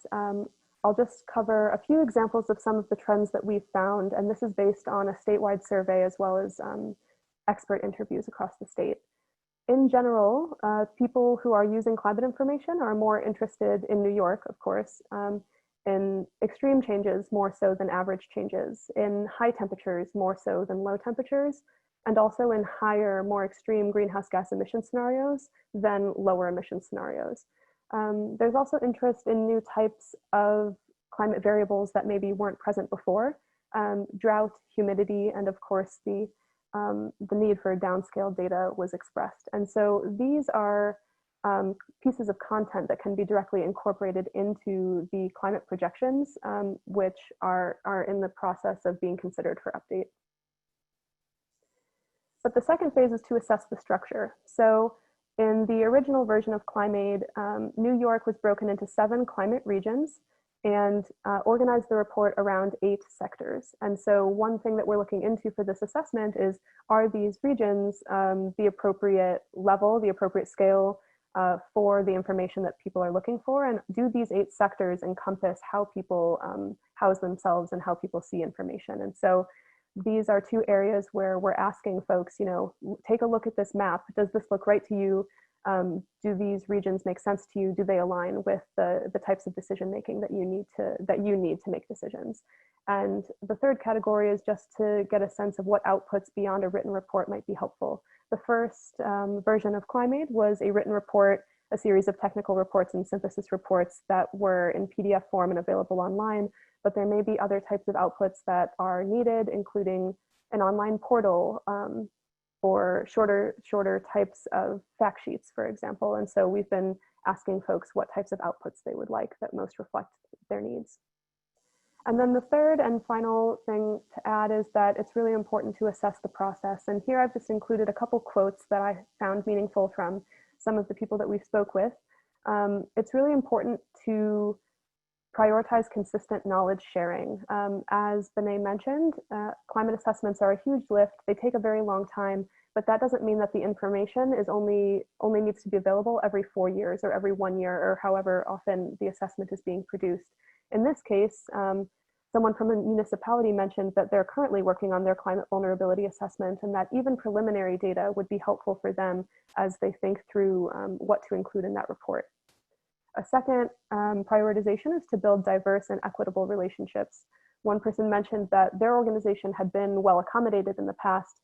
I'll just cover a few examples of some of the trends that we've found, and this is based on a statewide survey as well as expert interviews across the state. In general, people who are using climate information are more interested in New York, of course, in extreme changes more so than average changes, in high temperatures more so than low temperatures, and also in higher, more extreme greenhouse gas emission scenarios than lower emission scenarios. There's also interest in new types of climate variables that maybe weren't present before, drought, humidity, and of course the need for downscale data was expressed. And so these are pieces of content that can be directly incorporated into the climate projections, which are in the process of being considered for update. But the second phase is to assess the structure. So in the original version of ClimateAid, New York was broken into 7 climate regions and organized the report around 8 sectors. And so one thing that we're looking into for this assessment is, are these regions the appropriate level, the appropriate scale for the information that people are looking for? And do these 8 sectors encompass how people house themselves and how people see information? And so these are 2 areas where we're asking folks, you know, take a look at this map. Does this look right to you? Do these regions make sense to you? Do they align with the types of decision making that you need to make decisions? And the third category is just to get a sense of what outputs beyond a written report might be helpful. The first version of ClimateAid was a written report, a series of technical reports and synthesis reports that were in PDF form and available online. But there may be other types of outputs that are needed, including an online portal or shorter types of fact sheets, for example. And so we've been asking folks what types of outputs they would like that most reflect their needs. And then the third and final thing to add is that it's really important to assess the process. And here I've just included a couple quotes that I found meaningful from some of the people that we spoke with. It's really important to prioritize consistent knowledge sharing. As Benet mentioned, climate assessments are a huge lift. They take a very long time, but that doesn't mean that the information is only needs to be available every 4 years or every 1 year or however often the assessment is being produced. In this case, someone from a municipality mentioned that they're currently working on their climate vulnerability assessment, and that even preliminary data would be helpful for them as they think through what to include in that report. A second prioritization is to build diverse and equitable relationships. One person mentioned that their organization had been well accommodated in the past,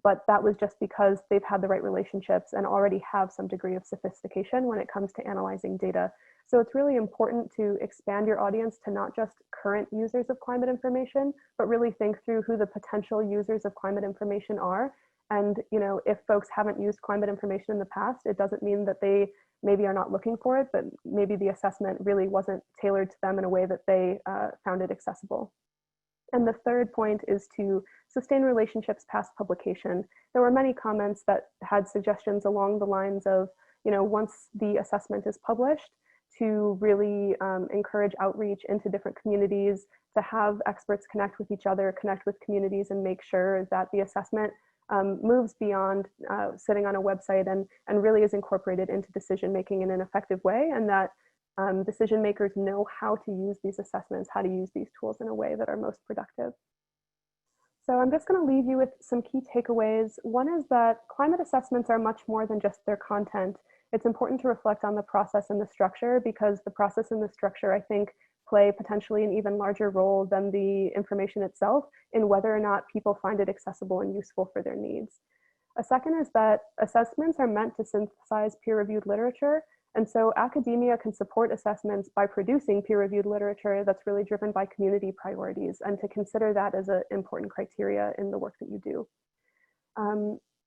but that was just because they've had the right relationships and already have some degree of sophistication when it comes to analyzing data. So it's really important to expand your audience to not just current users of climate information, but really think through who the potential users of climate information are. And, you know, if folks haven't used climate information in the past, it doesn't mean that they maybe are not looking for it, but maybe the assessment really wasn't tailored to them in a way that they found it accessible. And the third point is to sustain relationships past publication. There were many comments that had suggestions along the lines of, you know, once the assessment is published, to really encourage outreach into different communities, to have experts connect with each other, connect with communities, and make sure that the assessment moves beyond sitting on a website and really is incorporated into decision making in an effective way, and that decision makers know how to use these assessments, how to use these tools in a way that are most productive. So I'm just going to leave you with some key takeaways. One is that climate assessments are much more than just their content. it's important to reflect on the process and the structure, because the process and the structure, I think, play potentially an even larger role than the information itself in whether or not people find it accessible and useful for their needs. A second is that assessments are meant to synthesize peer-reviewed literature, and so academia can support assessments by producing peer-reviewed literature that's really driven by community priorities, and to consider that as an important criteria in the work that you do.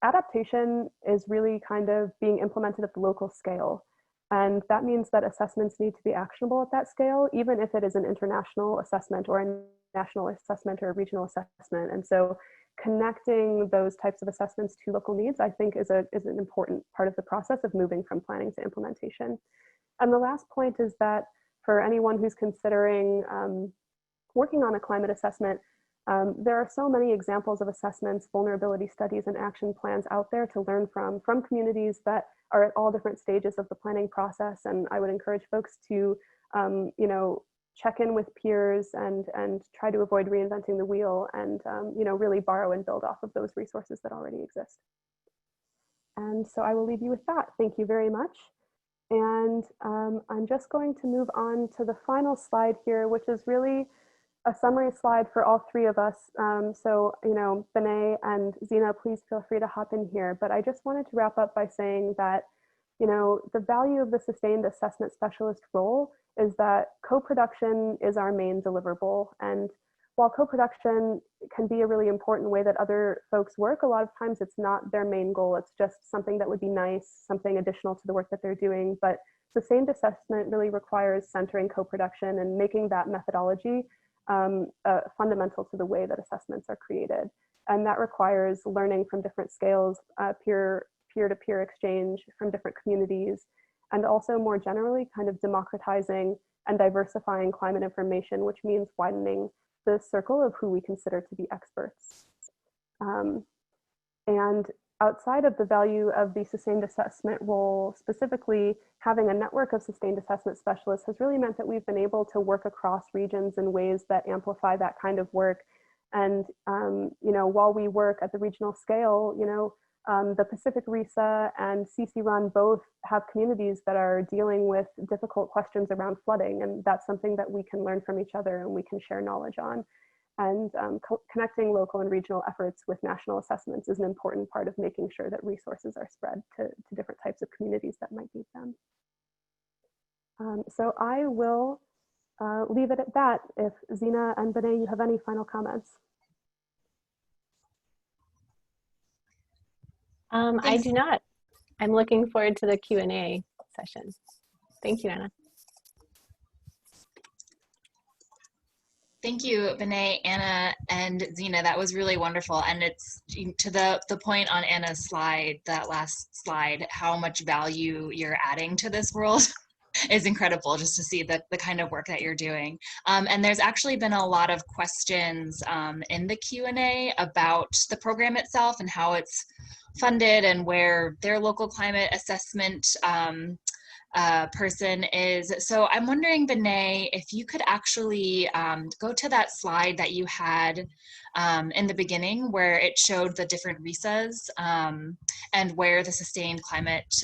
Adaptation is really kind of being implemented at the local scale. And that means that assessments need to be actionable at that scale, even if it is an international assessment or a national assessment or a regional assessment. And so connecting those types of assessments to local needs, I think, is an important part of the process of moving from planning to implementation. And the last point is that for anyone who's considering working on a climate assessment, there are so many examples of assessments, vulnerability studies, and action plans out there to learn from communities that are at all different stages of the planning process. And I would encourage folks to, you know, check in with peers and try to avoid reinventing the wheel, and you know, really borrow and build off of those resources that already exist. And so I will leave you with that. Thank you very much. And I'm just going to move on to the final slide here, which is really a summary slide for all three of us. So, you know, Benet and Zena, please feel free to hop in here. But I just wanted to wrap up by saying that, you know, the value of the sustained assessment specialist role is that co-production is our main deliverable. And while co-production can be a really important way that other folks work, a lot of times it's not their main goal. It's just something that would be nice, something additional to the work that they're doing. But sustained assessment really requires centering co-production and making that methodology fundamental to the way that assessments are created. And that requires learning from different scales, peer-to-peer exchange from different communities, and also more generally kind of democratizing and diversifying climate information, which means widening the circle of who we consider to be experts. And outside of the value of the sustained assessment role, specifically having a network of sustained assessment specialists has really meant that we've been able to work across regions in ways that amplify that kind of work. And, you know, while we work at the regional scale, you know, the Pacific RISA and CCRUN both have communities that are dealing with difficult questions around flooding. And that's something that we can learn from each other and we can share knowledge on. And connecting local and regional efforts with national assessments is an important part of making sure that resources are spread to different types of communities that might need them. So I will leave it at that. If Zena and Benet, you have any final comments? I do not. I'm looking forward to the Q&A session. Thank you, Anna. Thank you, Benet, Anna, and Zena. That was really wonderful. And it's to the point on Anna's slide, that last slide, how much value you're adding to this world is incredible, just to see the kind of work that you're doing. And there's actually been a lot of questions in the Q&A about the program itself and how it's funded and where their local climate assessment person is. So I'm wondering, Benet, if you could actually go to that slide that you had in the beginning where it showed the different RISAs and where the sustained climate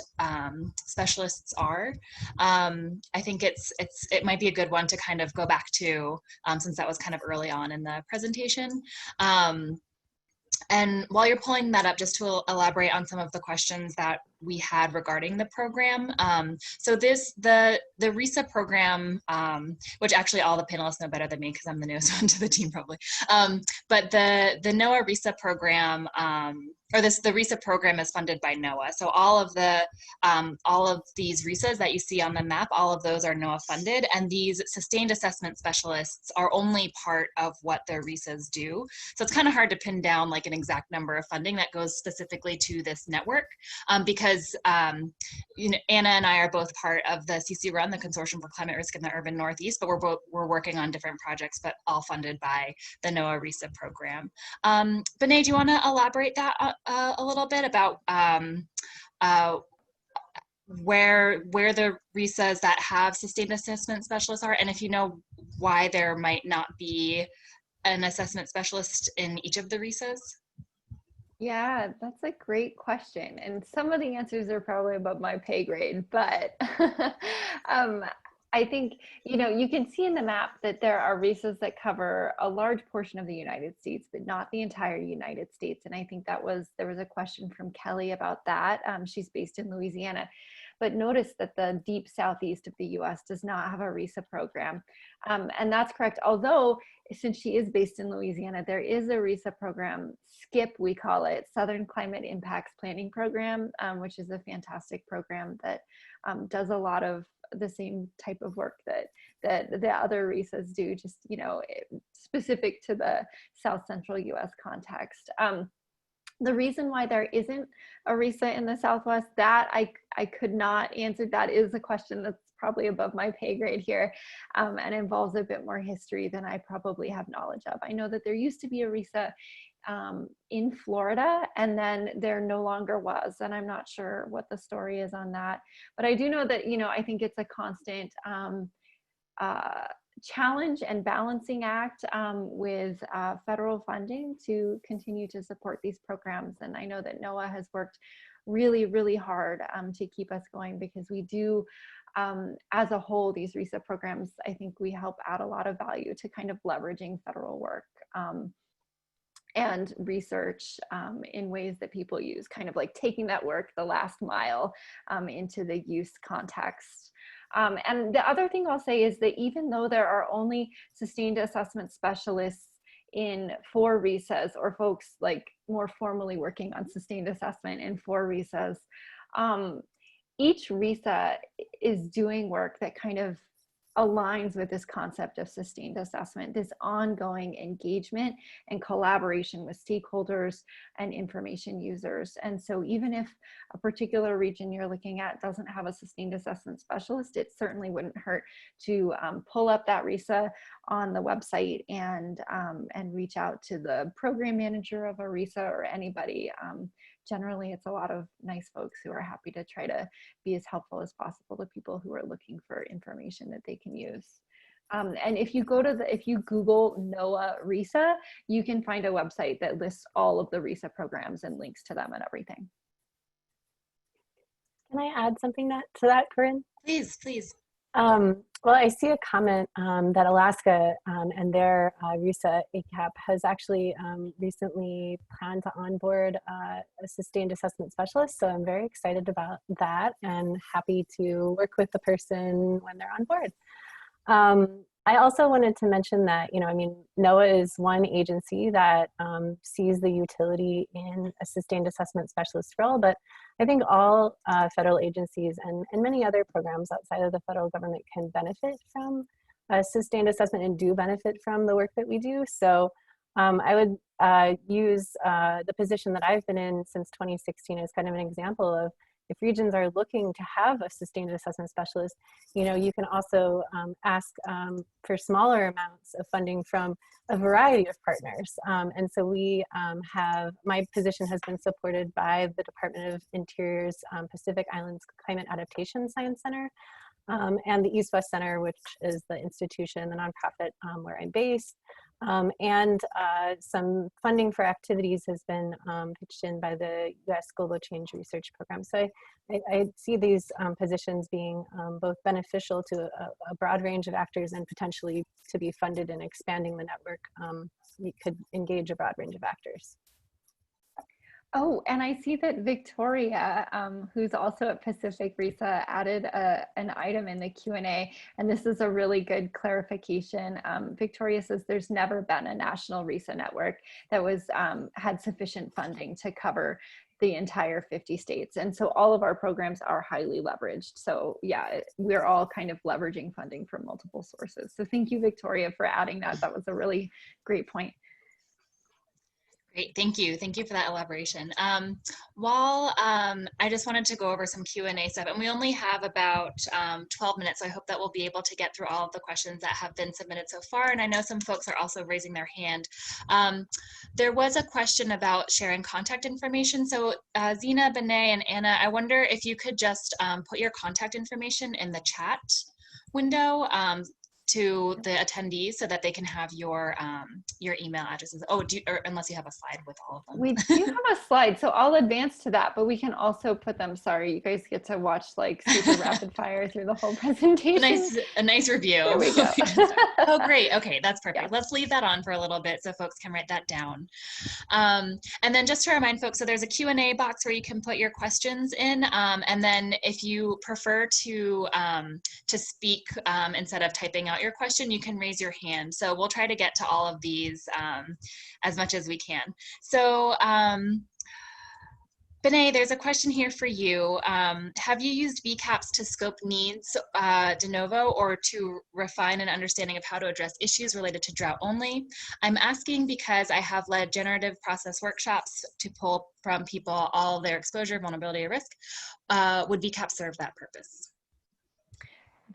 specialists are. I think it might be a good one to kind of go back to since that was kind of early on in the presentation. And while you're pulling that up, just to elaborate on some of the questions that we had regarding the program. So the RISA program, which actually all the panelists know better than me because I'm the newest one to the team probably. But the NOAA RISA program, the RISA program is funded by NOAA. So all of these RISAs that you see on the map, all of those are NOAA funded, and these sustained assessment specialists are only part of what the RISAs do. So it's kind of hard to pin down like an exact number of funding that goes specifically to this network, because you know, Anna and I are both part of the CCRUN, the Consortium for Climate Risk in the Urban Northeast, but we're working on different projects, but all funded by the NOAA RISA program. Benet, do you want to elaborate that a little bit about where the RISAs that have sustained assessment specialists are, and if you know why there might not be an assessment specialist in each of the RISAs? Yeah, that's a great question. And some of the answers are probably above my pay grade, but um, I think, you can see in the map that there are RISAs that cover a large portion of the United States, but not the entire United States. And I think there was a question from Kelly about that. She's based in Louisiana. But notice that the deep southeast of the US does not have a RISA program. And that's correct. Although, since she is based in Louisiana, there is a RISA program, SCIP, we call it, Southern Climate Impacts Planning Program, which is a fantastic program that does a lot of the same type of work that the other RISAs do, just, specific to the South Central US context. The reason why there isn't a RISA in the Southwest, that I could not answer. That is a question that's probably above my pay grade here, and involves a bit more history than I probably have knowledge of. I know that there used to be a RISA in Florida, and then there no longer was, and I'm not sure what the story is on that. But I do know that, I think it's a constant challenge and balancing act with federal funding to continue to support these programs. And I know that NOAA has worked really, really hard to keep us going, because we do, as a whole, these RISA programs, I think we help add a lot of value to kind of leveraging federal work and research in ways that people use, kind of like taking that work the last mile into the use context. And the other thing I'll say is that even though there are only sustained assessment specialists in 4 RISAs, or folks like more formally working on sustained assessment in 4 RISAs, each RISA is doing work that kind of aligns with this concept of sustained assessment, this ongoing engagement and collaboration with stakeholders and information users. And so even if a particular region you're looking at doesn't have a sustained assessment specialist, it certainly wouldn't hurt to pull up that RISA on the website and reach out to the program manager of a RISA or anybody. Generally, it's a lot of nice folks who are happy to try to be as helpful as possible to people who are looking for information that they can use. And if you Google NOAA RISA, you can find a website that lists all of the RISA programs and links to them and everything. Can I add something to that, Corinne? Please, please. Well, I see a comment that Alaska and their RISA ACAP has actually recently planned to onboard a sustained assessment specialist. So I'm very excited about that and happy to work with the person when they're on board. I also wanted to mention that, NOAA is one agency that sees the utility in a sustained assessment specialist role, but I think all federal agencies and many other programs outside of the federal government can benefit from sustained assessment and do benefit from the work that we do. So I would use the position that I've been in since 2016 as kind of an example of, if regions are looking to have a sustained assessment specialist, you can also ask for smaller amounts of funding from a variety of partners. And so my position has been supported by the Department of Interior's Pacific Islands Climate Adaptation Science Center, and the East-West Center, which is the institution, the nonprofit where I'm based. And some funding for activities has been pitched in by the U.S. Global Change Research Program. So I see these positions being both beneficial to a broad range of actors and potentially to be funded in expanding the network. We could engage a broad range of actors. Oh, and I see that Victoria, who's also at Pacific RISA, added an item in the Q&A, and this is a really good clarification. Victoria says there's never been a national RISA network that had sufficient funding to cover the entire 50 states. And so all of our programs are highly leveraged. So yeah, we're all kind of leveraging funding from multiple sources. So thank you, Victoria, for adding that. That was a really great point. Great, thank you. Thank you for that elaboration. I just wanted to go over some Q&A stuff, and we only have about 12 minutes, so I hope that we'll be able to get through all of the questions that have been submitted so far, and I know some folks are also raising their hand. There was a question about sharing contact information, so Zena, Benet, and Anna, I wonder if you could just put your contact information in the chat window. to the attendees so that they can have your email addresses. Oh, or unless you have a slide with all of them. We do have a slide, so I'll advance to that, but we can also put them, sorry, you guys get to watch like super rapid fire through the whole presentation. A nice review. There we go. Oh, great. Okay, that's perfect. Yeah. Let's leave that on for a little bit so folks can write that down. And then just to remind folks, so there's a Q&A box where you can put your questions in, and then if you prefer to speak instead of typing out your question, you can raise your hand. So we'll try to get to all of these as much as we can. So Benet, there's a question here for you. Have you used VCAPs to scope needs de novo or to refine an understanding of how to address issues related to drought only? I'm asking because I have led generative process workshops to pull from people all their exposure, vulnerability, or risk. Would VCAP serve that purpose?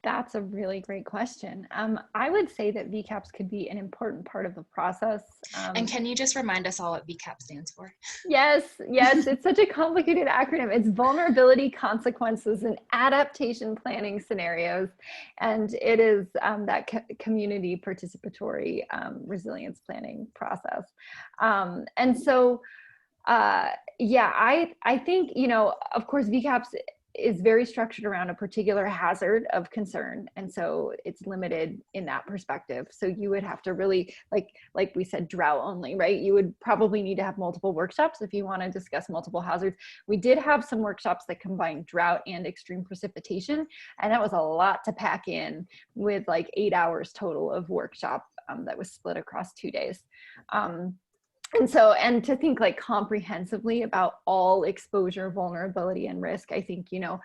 That's a really great question. I would say that VCAPs could be an important part of the process. And can you just remind us all what VCAP stands for? Yes, it's such a complicated acronym. It's Vulnerability, Consequences, and Adaptation Planning Scenarios. And it is that community participatory resilience planning process. And so, yeah, I think, you know, of course, VCAPs is very structured around a particular hazard of concern. And so it's limited in that perspective. So you would have to really, like we said, drought only, right? You would probably need to have multiple workshops if you want to discuss multiple hazards. We did have some workshops that combined drought and extreme precipitation. And that was a lot to pack in with like 8 hours total of workshop that was split across 2 days. And to think like comprehensively about all exposure, vulnerability, and risk, I think, you know,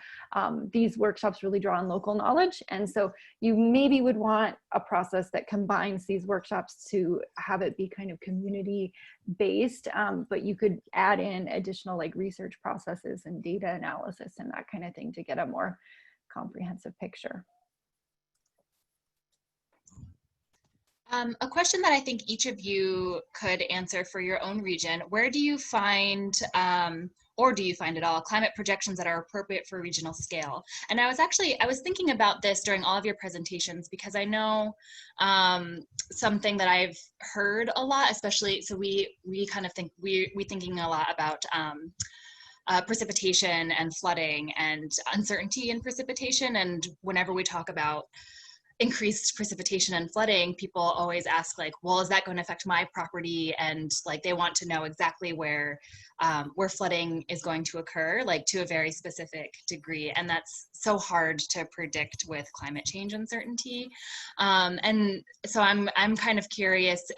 these workshops really draw on local knowledge. And so you maybe would want a process that combines these workshops to have it be kind of community based, but you could add in additional like research processes and data analysis and that kind of thing to get a more comprehensive picture. A question that I think each of you could answer for your own region: where do you find, or do you find at all, climate projections that are appropriate for regional scale? And I was thinking about this during all of your presentations because I know something that I've heard a lot, especially, so we kind of think, we're thinking a lot about precipitation and flooding and uncertainty in precipitation. And whenever we talk about increased precipitation and flooding, people always ask like, well, is that going to affect my property? And like, they want to know exactly where flooding is going to occur, like to a very specific degree. And that's so hard to predict with climate change uncertainty. And so I'm kind of curious,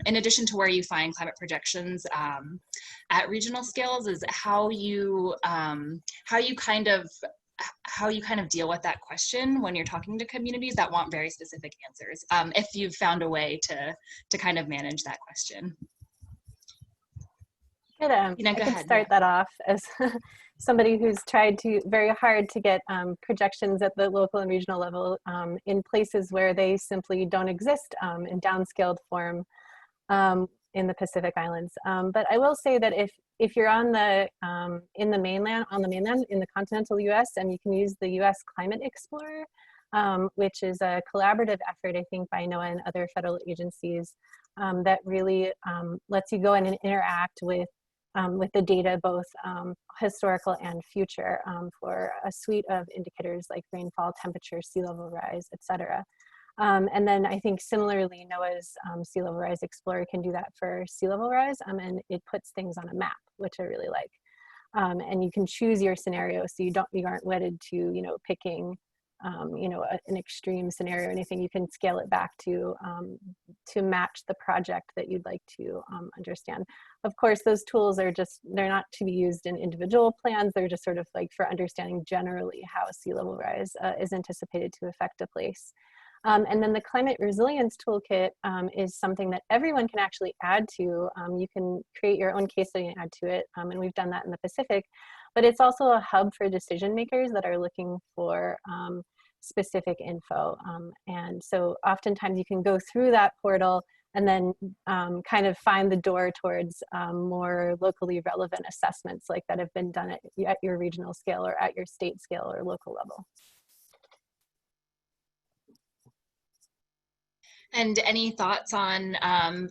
in addition to where you find climate projections at regional scales, is how you kind of deal with that question when you're talking to communities that want very specific answers, if you've found a way to kind of manage that question. I could start that off as somebody who's tried very hard to get projections at the local and regional level in places where they simply don't exist in downscaled form in the Pacific Islands. But I will say that if you're on the mainland in the continental U.S., and you can use the U.S. Climate Explorer, which is a collaborative effort, I think, by NOAA and other federal agencies that really lets you go in and interact with the data, both historical and future, for a suite of indicators like rainfall, temperature, sea level rise, etc. And then I think similarly, NOAA's Sea Level Rise Explorer can do that for sea level rise, and it puts things on a map, which I really like. And you can choose your scenario, so you aren't wedded to picking an extreme scenario or anything. You can scale it back to match the project that you'd like to understand. Of course, those tools are they're not to be used in individual plans. They're just sort of like for understanding generally how sea level rise is anticipated to affect a place. And then the Climate Resilience Toolkit is something that everyone can actually add to. You can create your own case study and add to it, and we've done that in the Pacific. But it's also a hub for decision makers that are looking for specific info. And so oftentimes you can go through that portal and then kind of find the door towards more locally relevant assessments like that have been done at your regional scale or at your state scale or local level. And any thoughts on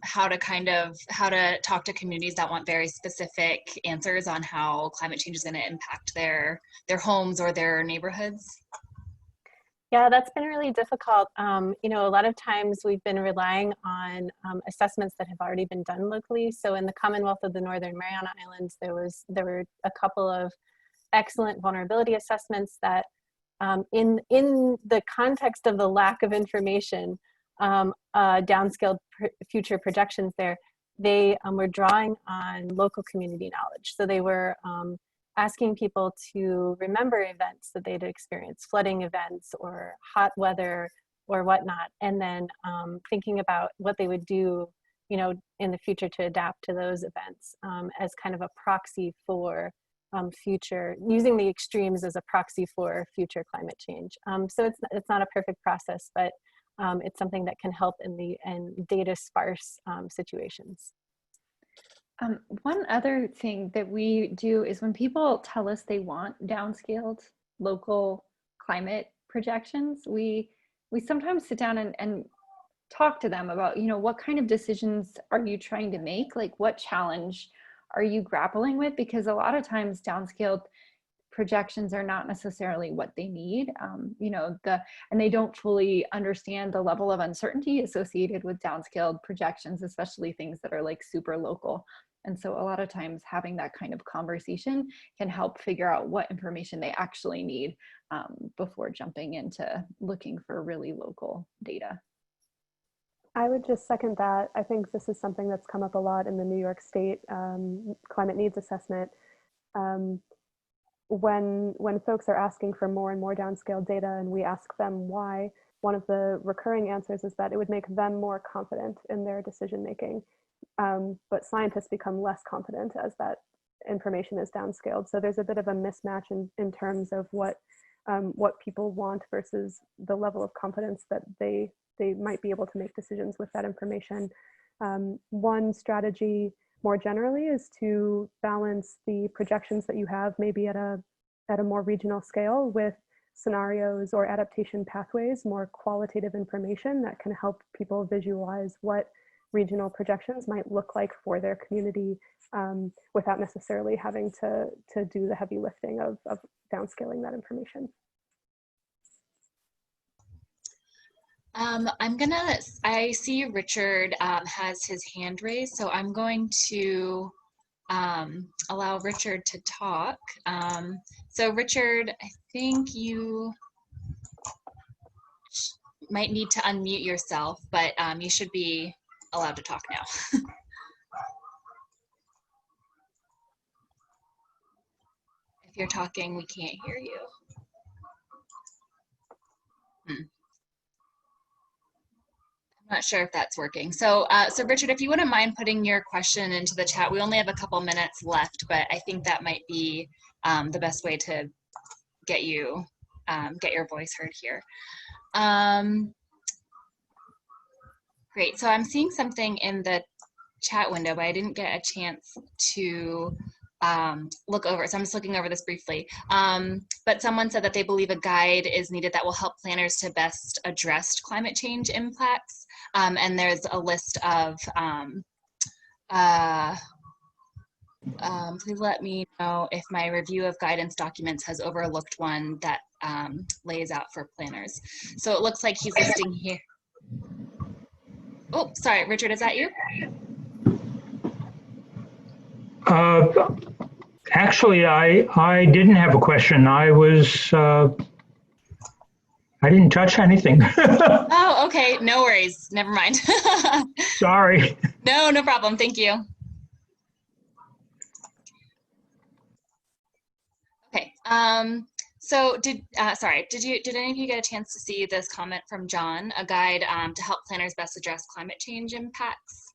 how to talk to communities that want very specific answers on how climate change is going to impact their homes or their neighborhoods? Yeah, that's been really difficult. You know, a lot of times we've been relying on assessments that have already been done locally. So in the Commonwealth of the Northern Mariana Islands, there were a couple of excellent vulnerability assessments that in the context of the lack of information, downscaled future projections there, they were drawing on local community knowledge. So they were asking people to remember events that they'd experienced, flooding events or hot weather or whatnot, and then thinking about what they would do, you know, in the future to adapt to those events as kind of a proxy for using the extremes as a proxy for future climate change. So it's not a perfect process, but it's something that can help in data sparse situations. One other thing that we do is when people tell us they want downscaled local climate projections, we sometimes sit down and talk to them about, you know, what kind of decisions are you trying to make? Like, what challenge are you grappling with? Because a lot of times downscaled projections are not necessarily what they need, you know, and they don't fully understand the level of uncertainty associated with downscaled projections, especially things that are like super local. And so a lot of times having that kind of conversation can help figure out what information they actually need before jumping into looking for really local data. I would just second that. I think this is something that's come up a lot in the New York State climate needs assessment. When folks are asking for more and more downscaled data and we ask them why, one of the recurring answers is that it would make them more confident in their decision making. But scientists become less confident as that information is downscaled. So there's a bit of a mismatch in terms of what people want versus the level of confidence that they might be able to make decisions with that information. One strategy more generally is to balance the projections that you have maybe at a more regional scale with scenarios or adaptation pathways, more qualitative information that can help people visualize what regional projections might look like for their community without necessarily having to do the heavy lifting of downscaling that information. I see Richard has his hand raised, so I'm going to allow Richard to talk. So Richard, I think you might need to unmute yourself, but you should be allowed to talk now. If you're talking, we can't hear you. I'm not sure if that's working. So, so Richard, if you wouldn't mind putting your question into the chat, we only have a couple minutes left, but I think that might be the best way to get your voice heard here. Great. So I'm seeing something in the chat window, but I didn't get a chance to look over it. So I'm just looking over this briefly. But someone said that they believe a guide is needed that will help planners to best address climate change impacts. And there's a list of, please let me know if my review of guidance documents has overlooked one that lays out for planners. So it looks like he's listing here. Oh, sorry, Richard, is that you? Actually, I didn't have a question. I didn't touch anything. Oh, okay, no worries. Never mind. Sorry. No problem. Thank you. Okay. So did any of you get a chance to see this comment from John, a guide to help planners best address climate change impacts?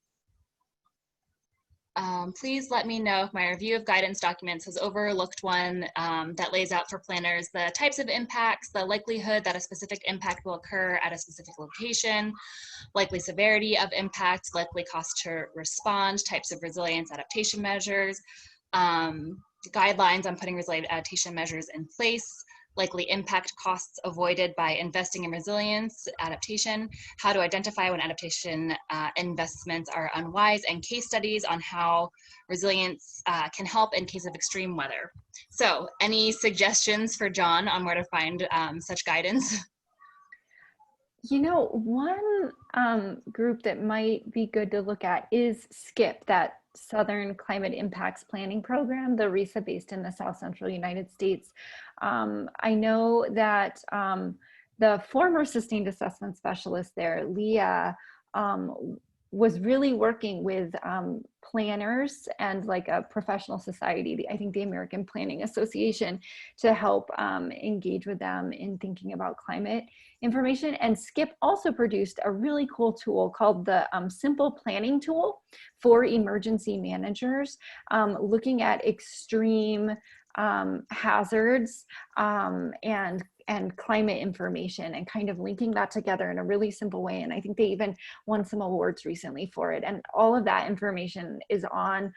Please let me know if my review of guidance documents has overlooked one that lays out for planners the types of impacts, the likelihood that a specific impact will occur at a specific location, likely severity of impacts, likely cost to respond, types of resilience adaptation measures, guidelines on putting resilient adaptation measures in place, likely impact costs avoided by investing in resilience, adaptation, how to identify when adaptation investments are unwise, and case studies on how resilience can help in case of extreme weather. So any suggestions for John on where to find such guidance? You know, one group that might be good to look at is SCIP, that Southern Climate Impacts Planning Program, the RISA based in the South Central United States. I know that the former sustained assessment specialist there, Leah, was really working with planners and like a professional society, I think the American Planning Association, to help engage with them in thinking about climate information. And SCIP also produced a really cool tool called the Simple Planning Tool for emergency managers, looking at extreme hazards and climate information and kind of linking that together in a really simple way. And I think they even won some awards recently for it. And all of that information is on,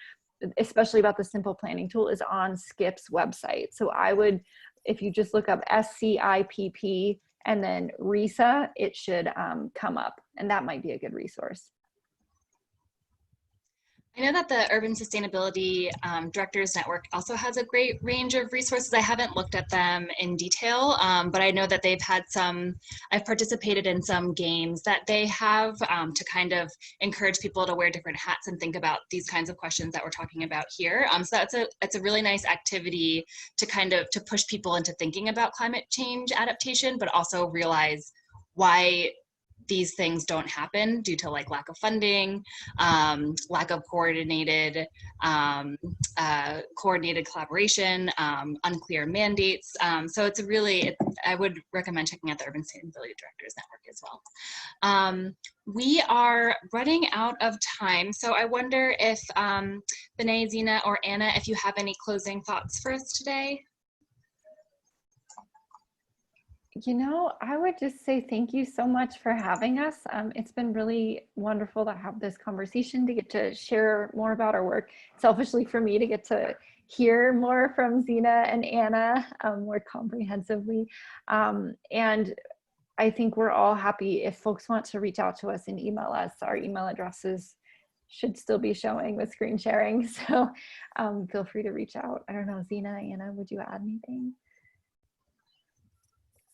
especially about the Simple Planning Tool, is on SCIP's website. So I would, if you just look up SCIPP and then RISA, it should come up, and that might be a good resource. I know that the Urban Sustainability Directors Network also has a great range of resources. I haven't looked at them in detail, but I know that they've had some, I've participated in some games that they have to kind of encourage people to wear different hats and think about these kinds of questions that we're talking about here. So it's a really nice activity to kind of, to push people into thinking about climate change adaptation, but also realize why these things don't happen due to like lack of funding, lack of coordinated collaboration, unclear mandates. So it's a really, I would recommend checking out the Urban Sustainability Directors Network as well. We are running out of time, so I wonder if Benet, Zena, or Anna, if you have any closing thoughts for us today. You know, I would just say thank you so much for having us. It's been really wonderful to have this conversation, to get to share more about our work. Selfishly for me, to get to hear more from Zena and Anna more comprehensively. And I think we're all happy if folks want to reach out to us and email us. Our email addresses should still be showing with screen sharing. So feel free to reach out. I don't know, Zena, Anna, would you add anything?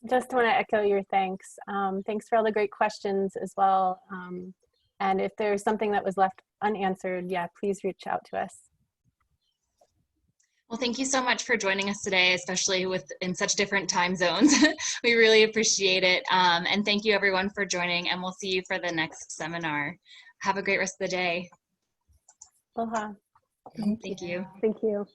Just want to echo your thanks. Thanks for all the great questions as well. And if there's something that was left unanswered, yeah, please reach out to us. Well, thank you so much for joining us today, especially in such different time zones. We really appreciate it. And thank you everyone for joining, and we'll see you for the next seminar. Have a great rest of the day. Aloha. Thank you. Thank you.